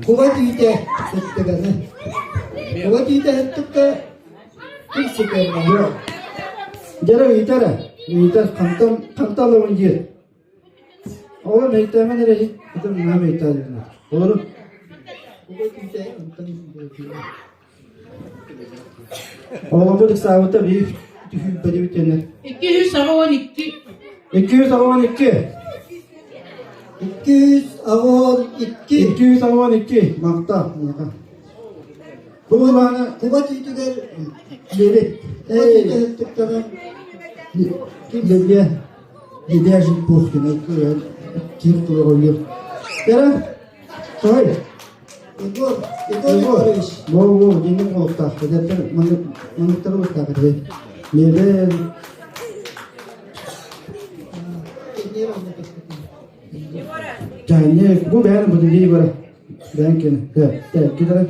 Kuva düğüte sıktık ana. Kuva düğüte sıktık da bir sıkıyorum. Yok. Jara itara. Itar kantal yer. Oğlum itama nereye? Adam nam itar. Oğlum. Kuva düğüte Oğlum bu savata bir bari bitene. 212. 212. 212. 212 makta. Bu bana Kuva düğüte dedi. kuva düğüte sıktık da Dia dia ajut pour que notre kim pour oluyor. Tera. Soy. Igor Igor Bu dinle olta. Zaten manık tarafı takdı. Mebe Tanya bu ben bu dedi bara. Ben ken. Ya kita.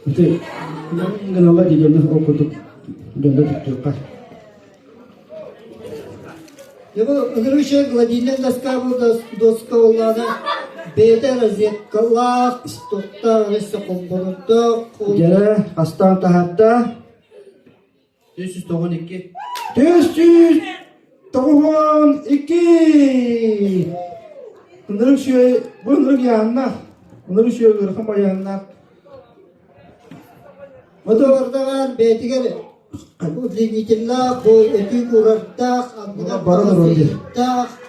Itu yang Allah di dalam okutuk dan tutup. Ya bu Грыша гладильная доска доска олланы бете розеткалах стокта ресо компонентто Jara astan tahatta 592. 400 Tohon 2. Bunların yanına. Bunların şöyle kırkın yanına. O da orada var. Beytiger. Bu dinitilla bu eti kurardak. Ulan bana da rolde.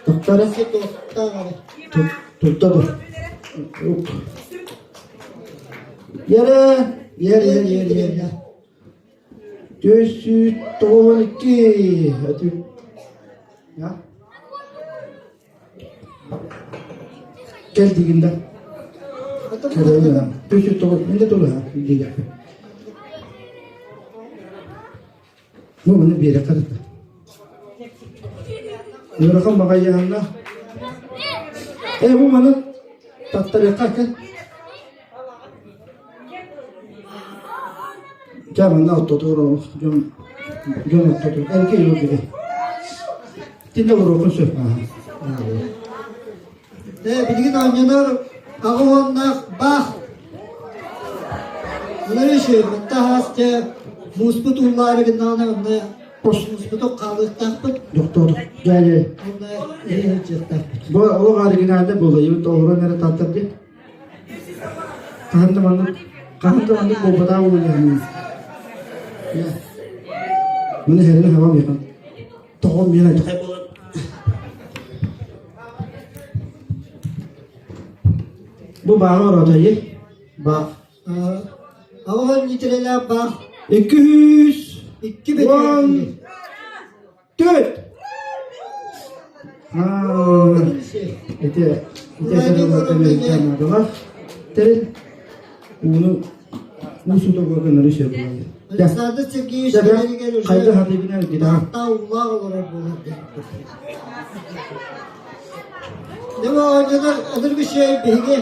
Doktora. Tuttu. Yere. Yer. 492. Hadi. Ya. Gel diginde. Kereyim. 492. Ne dolu ha? Gidiyor. Bu bunu bir yere karıttı. Yürükan bakayağında. Bu bana tatlı yakarken. Camanla oturdu. Com oturdu. Erkeği yok gibi. Dinle vur okusun. Bilgin oynuyor. Ağonlar bak. Bunları şey, hatta hasta musbut unları gündana onda musbutu kalık takıp Doktor. Gel. onda iyi çıktı. Bu o originalde buluyor. Doğru nere tattırdı? Kahramanlık bu kadar oluyor yani. Ya. Bunu herine hava yapan. Tohum yine kaybolan. Bu bağ orada bak. Ağon nitreler bak. 200. 2 metre. 4. Ite kadar Terin bunu suda koyduğunları şey yapıyor. Sadece çekiyor şeyleri gelir. Kayda hadi biner gider. Hatta Allah olarak bulur. Ne var oynuyorlar? Adır bir şey bilgi.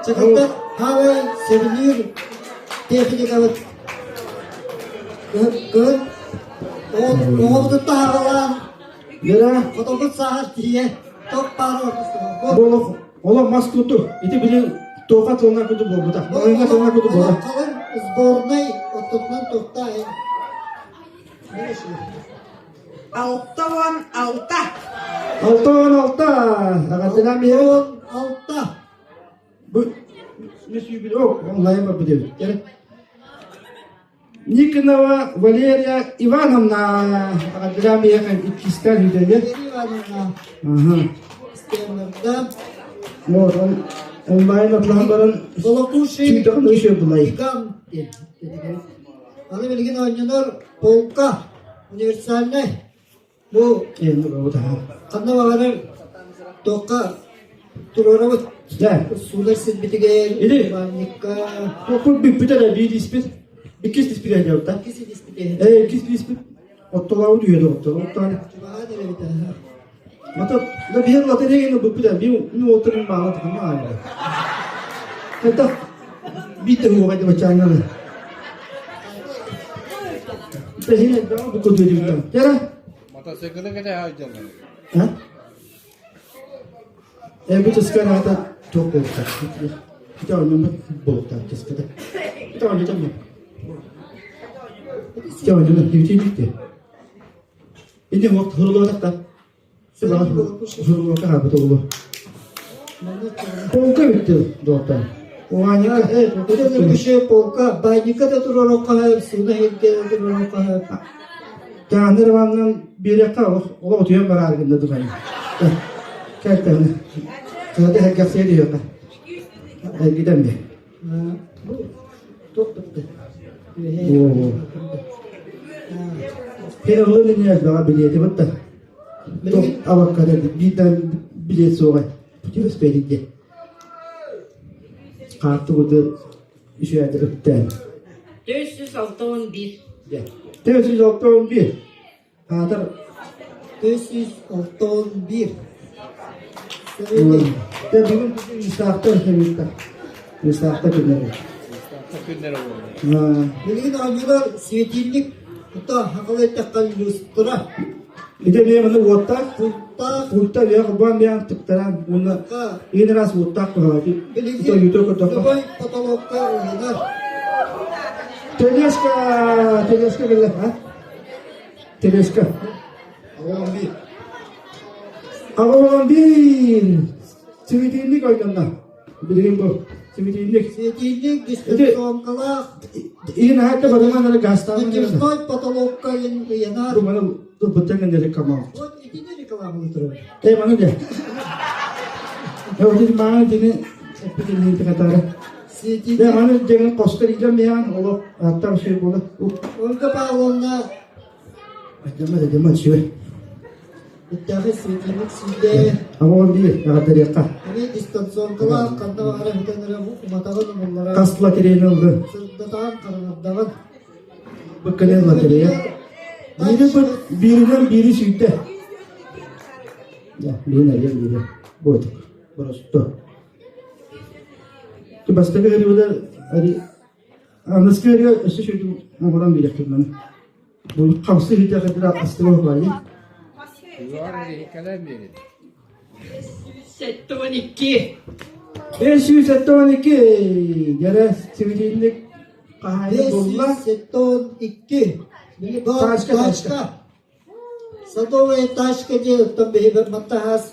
Çıkıntı hava seviniyor. Teknik alıp. Gön. Oğuldu da havalan. Yere Otobüs saat diye. Top var ortasında. bolu olamaz kutu. İti bile tokat ona kutu bu da. Oyuna ona kutu bu. Kalın zbornay otundan toktay. Ne şey? 6 Agak bir Altta. bu ne suyu bile yok. Vallahi mı bu değil. Gel. Niknava Valeria Ivanovna. Agak bir yakın ikistan hidayet. Geri var ona. Aha. İsteyenlerden. Online atlanların Dolapun şey. tüyden ışığı bulayı. İgam. Hani bilgin oynuyorlar. Polka. Universalne. Bu. Kendi bu da. Kanna varır. Toka. Turora Gel. sular siz bitiger. İyi. Vanika. Bu bir tane bir dispit. İkisi dispit ediyor da. Kisi dispite. İkisi dispit. Ottolavu diyor doktor. Ottolavu. Bahane bir tane. Mata da bir lateri yine bu da bir oturun bağlı tamam aynı. Hatta bir de bu hadi bacağına. Tehine daha bu kodu diyor. Yara. Motosiklet kadar harcadı. Ha? Bu teskara hatta çok oldu. Bir tane mi bolta teskara. Bir tane canım. Bir tane canım bitti. Ini waktu huruf tak. Sebab huruf apa betul. Polka bitti doktor. Vanika Öyle bir şey polka. Baynika da turora kahve. Suna hilke de turora kahve. Tanrı vandan bir yaka ola otuyor bararında dur hani. Kertene. Kade herkes diyor ka. Giden mi? Bu çok tuttu. Oo. Peralı ne yazdı bileti bitti. Tok awak kada bir tane bilet soğuk. Putus pedikte. Kartı bu işe öpten. 461. Tevsiz oktober 1. Kadar 461. de bugün misafir hemikta. Misafir günleri. Günler oldu. Ha. Bilgin oynuyorlar. Svetillik. Hatta hakalı takal lustra. Bir de benim adı Votta. Kulta. Votta ya kuban bir tıktaran bunda. Yine ras Votta kuraldı. Itu yuto kutok. Dubai patologka oynuyorlar. Teleska bilir ha. Teleska. Ağon bir. Ağoğlan bir sivitinlik oynanlar. Bileyim bu. Sivitinlik. Светильник, дистанционкалах, İyi hayatta badamaları gazetanın yanında. натяжной потолокка янар. Bu bana bıçak gönderecek kamam. Вот иди рекламу устроить. Bana de. Ya o dedi bana dedi. Hep bir dinleyici katarı. Ya Светильник. bana cengen koskar idem ya. Ola hatta bir şey bola. Ольга Павловна, Deme açıyor. иттағы светильник сізде. Ağoğlan bir. Ağadır yakka. Ini дистанционкалах, қанда бағара хүтенері ұматағын ұмыллара. Kasla tereyini oldu. Сырдатаған қаранадаған. Bu kadar la tereye. Birinden biri sütte. Ya biri nereye biri. Bu. Burası da. Tu başka bir yeri var. Hani anlaskı yeri işte şu oradan bir yakın. Bu kapsı hiç kadar aslı var ya. Yuvarı hikayeler verin. 712. 512 gene sivitinlik kahayla doldular. 572. Тачка. Тачка. Садовая тачка делают, там бейбер матахас.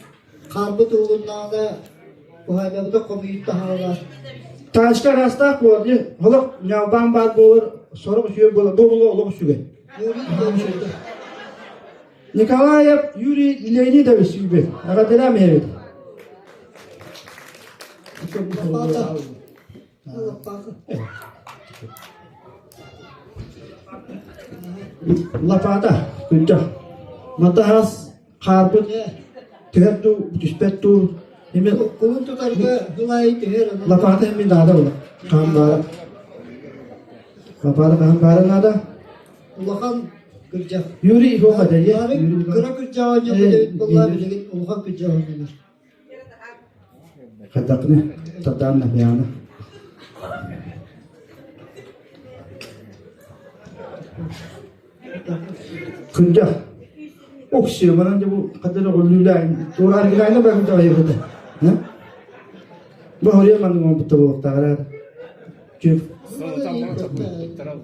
Карбы туğunlarda bu hayvanı da komüyütte havalar. Taşka rasta koydu. Hala yavban bak olur. Sonra bir şey olur. Bu olur şu gibi. Nikolayev Yuri Leonidovich gibi. Aradela mı evet? Lapata. Lapata. Lapata. Kunca. Matahas karbut. Tühettu, düşbettu. Hemen Kulun tutarga hılayı teher. lapata hemen nada olur. Kan bara. Lapata kan bara nada. Ulakan kırca. Yuri ho kadar ya. Yarın kıra kırca oynayıp devlet bunlar bile ulakan kırca oynayır. Katak ne? Tadan ne beyanı. Kunca. Okşuyor bana da bu kadar oğluyla. Doğru argılayla ben de ayıp oldu. Bu oraya mandım bu tabu vakti arar. Çünkü Salatan bana tarafı.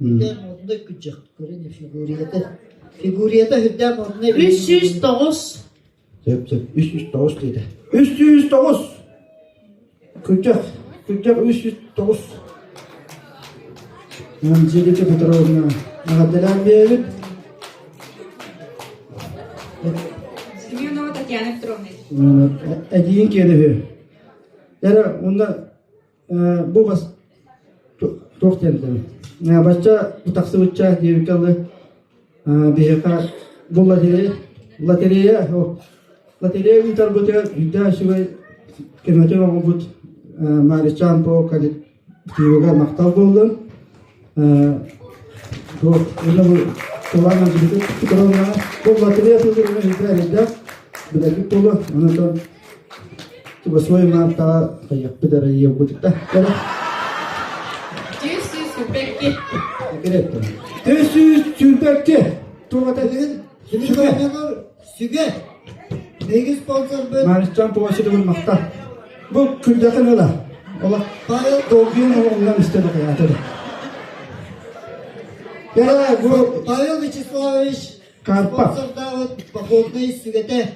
Hüddem modunda kırca. Görün figuriyete. Figuriyete hüddem modunda 309. Cep 309 dedi. 309. Kunca. Kunca 309. Manzilike Petrovna. Nagadelan bir evit. Семенова Татьяна Петровна. Ediyin kelifi. Yani onda bu bas çok dendim. Başça bu taksi uçağı diye bir kaldı. Bir heka bu loteriye bir tarbutya hüdda şüve kemete var bu Mariçan po kalit diyoga maktab buldum. Bu bunu kullanmak gibi Petrovna bu loteriye tutulduğunu hüdda Bilagi pula, anatan coba suai mata kayak pedara iya buta. Kada 202. kira tu. Tesis süperke. Tu kata Şimdi oynayanlar süge. Neygi sponsor ben. Maristan povası da makta. Bu kırdakan ola. Ola. Payal. Doğuyan ondan istedi hayatı. Ya bu Павел Вячеславович, Карпа. спонсор дават походные сюгете.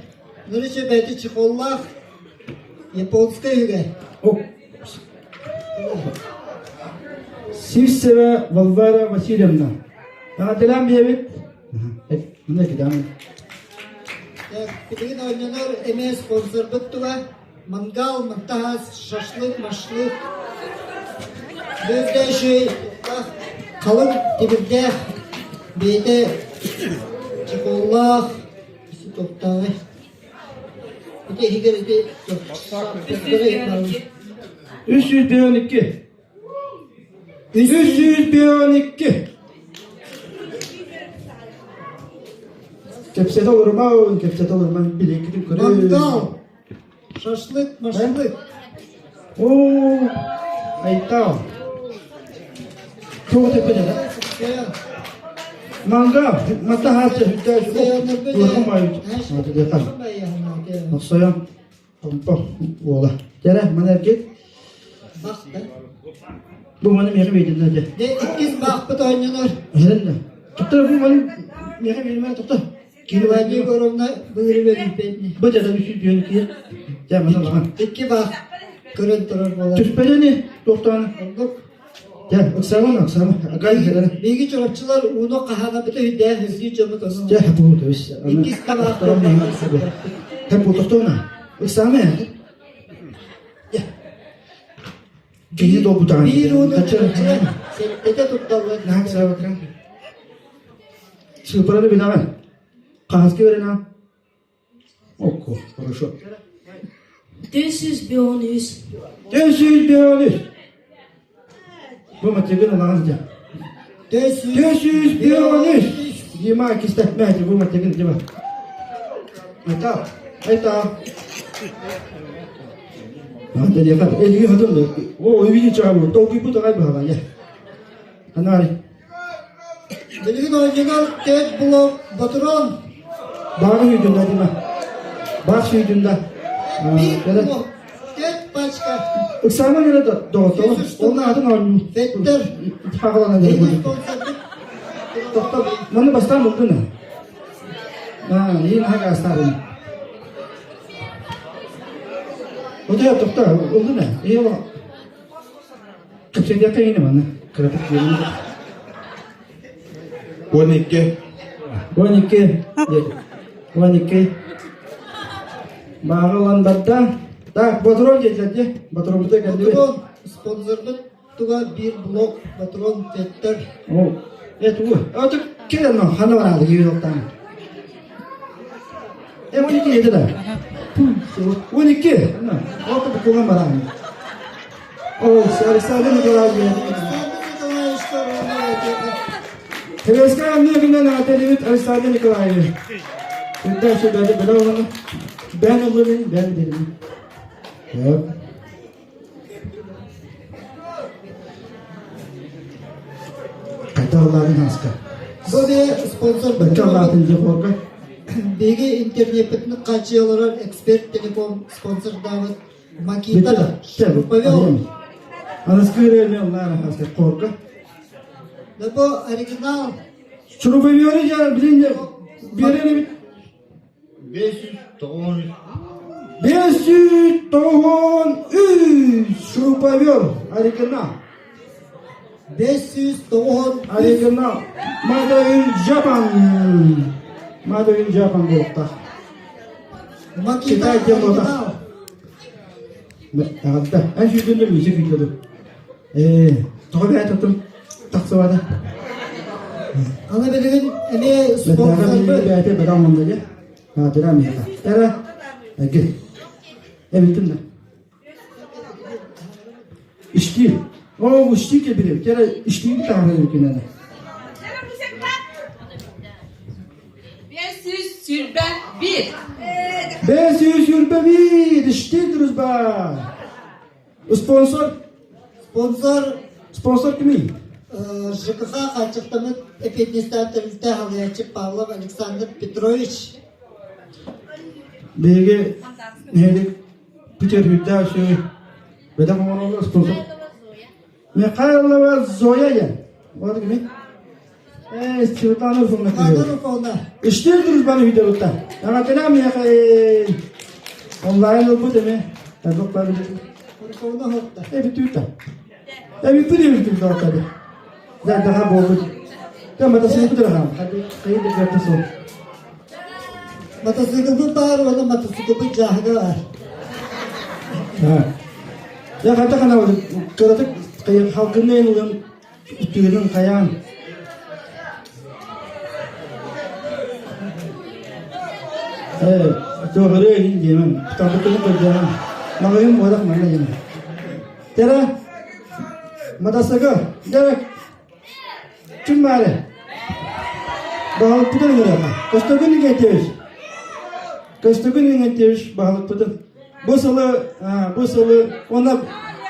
Нуриче бети чехоллах, японская юге. o Sivseva Valvara Vasilyevna. Bana delam bir evit. Ne ki devam. Bütün oynayanlar emeğe sponsor bütüve. Mangal, mantahas, şaşlık, maşlık. Gözde şey, kalın dibinde. Beyde çekollah. Bizi toktay. Bir de higeride. 312. 312. Kepsede olur mu? Kepsede olur mu? Bir iki gün Mangal. Şaşlık, maşlık. Oo. Ay tamam. Çok tepede lan. Manga. Mata hasil hüdda şu. Yorulmayın. Hadi de tamam. Nasıl Pompa. Ola. Tere mana git. Bak be. Bu bana meyve verdin hadi. Ne ikiz bakpıt oynayanlar. Herhalde. Tuttu bu bana meyve vermeye tuttu. Kirvani korona buyuru verin beni. Bu da bir şey diyor ki. Cem sana. İki bak. Kırın durur bolar. Tüspede ne? Doktor. Olduk. Gel, aksama. Gel gel. Bilgi çorapçılar onu kahana bir de hüdaya hızlı camı tanı. Gel bu da işte. İkisi de bak. Hep bu doktor. Aksama ya. Gel. Gel de bu tane. Bir onu Kaçırın. çorapçılar. Settede tuttular. Ne yapsa bakın. Sıfırını bir daha. Kaskı verin ha. Oku. Хорошо. 500 bonus. 500 diyoruz. Bu materyalin ağzıca. 500 diyoruz. Yemek istetmez bu materyalin cevap. Eta. Hadi ya kadar. Elini hadın da. O evi çağırıyor. Toki bu da kaybı ya. Anari. Bilgin orijinal tek blok patron. Bağlı yüzünde değil mi? Baş yüzünde. Bir Evet. blok. Tek başka. Iksama nerede doğdu? Onun adını alın. Fetter. Havalarına göre Bir bulduk. sponsorluk. Doktor, mana bastan oldu ne? Ha, yine hangi hastanede? O da ya doktor, oldu ne? İyi o. Kapsayı da yine bana. Kratik yerinde. 12. 12. 12. Bağlan badda. Tak, patron geçti. Patron da geldi. Patron sponsorluk. Tuga bir blok patron Fetter. Oh. Evet bu. O da kiran mı? Hanı var adı gibi doktor. 12 yedi de. 12. O da bu kullan var abi. Oh, sarı ne kadar Sen de kolay işte ona verecek. Teveska amne günden atelimit Alsade Nikolay. Burada şu böyle böyle olanı ben olurum ben dedim. Yok. Hatta Allah'ın haskı. Bu bir sponsor. Belki Allah'ın cephorka. Bilgi internetini kaçıyorlar. Expert telefon sponsor davet. Makita. Bitti. Şey bu. Pavel. Anası görevli Allah'ın haskı korka. Ne bu orijinal. Şunu veriyoruz ya bilince bir yere bir 500. 900. 500 ton 3 şunu veriyor. Harikana. 500 ton. Harikana. Made in Japan. Made in Japan bulukta. Makita Kita jam berapa? orijinal. Ada. En şu günde müzik videodu. Tabii ben tuttum. Taksivada. Ana bilgin ini Betul sponsor. kan bir ayet bedam onda ya. Ha deram ya. Tera. Gel. Bitti mi? İşte. O işte ki bilir. Tera işte bir tane ülkene. 500 sürben 1. 500 euro bir işte duruz ba. Sponsor. Sponsor kimi? ЖКХ Хачахтамыт администраторы Халячи Павлов Александр Петрович. Belge neydi? Peter Hüdda şu bedam onu sponsor. Mikhailova ve Zoya ya. Var gibi. Svetlana Ufuk'na Kadın kızı. ufağına. İşte duruz bana videoda. Ama kenam ya online oldu değil mi? Tabii bari. Ufağına hokta. Bir tüyta. Bir tüyta bir tabii. Daha bol. Tamam da seni kudur ha. Hadi kayıt da son. Motosikl bu var, ona motosikl bu cahga var. Ha. Ya kata kana karatık kayak halkın en ulan üstünün kayan. Doğru elin diyemem. Tabii koyacağım. Mağayım bodak mana yine. Tera. Madasaga. Gerek. Kim var? Bahalık putun mu ya? Kostogunu getir. Kostogunu getir. Bahalık putun. Bu salı ona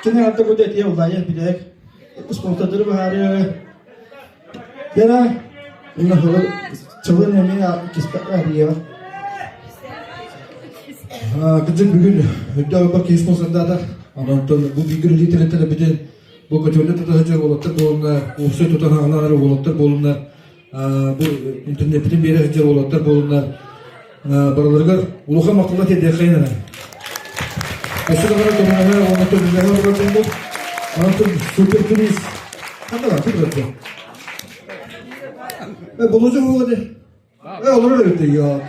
kine hatta kudet ya olay ya bilek. Sponsorları bahari. Yara. Ini hulu çılgın emin kistaklar ya. Bizim bugün hüdda bak sponsorda da anamdan bu bilgi literatürde bütün bu kaçırlı tutacak olanlar bolunlar, usul tutan hanlar olanlar bolunlar. bu internetten beri hıcır olanlar bolunlar. Baralargar uluğa maktulat ediyor kaynana. Aşırı kadar toplumlar, onu toplumlar bırakıldı. Anlatım süper turis. Hadi lan, bir bırakın. Bulacak o kadar. Olur öyle de yok.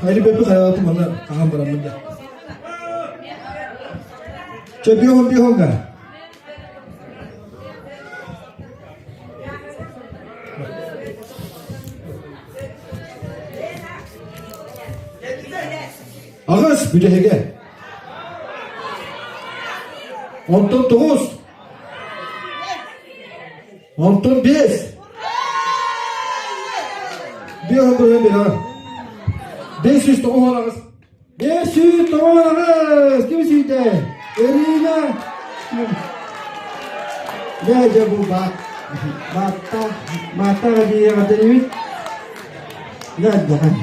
Hayır bebi hayatım bana kaham baramında. Çekiyorum bir honga. Ağız bir de hege. 19 15 bir honga bir ha. 500 tohum ağız. 500 tohum ağız. Kim siyde? Erina. Ya bu bak. Mata dia kata ni. Ya jangan.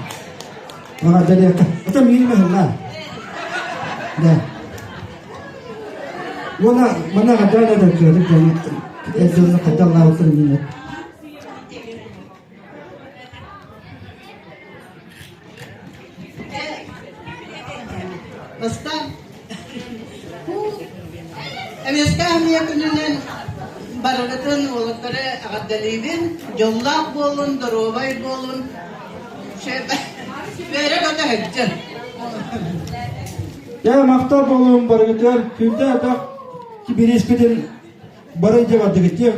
Mata dia kata minum lah. Ya. Mana ada kerja jangan. Itu nak kata laut ni. Basta. Emeska hamiye kununan baragatan olatları akadalibin jollak bolun, dorobay bolun. Böyle kadar heccan. Ya maktab olun baragatan. Külde bak ki bir ispeden barınca vardı gitti.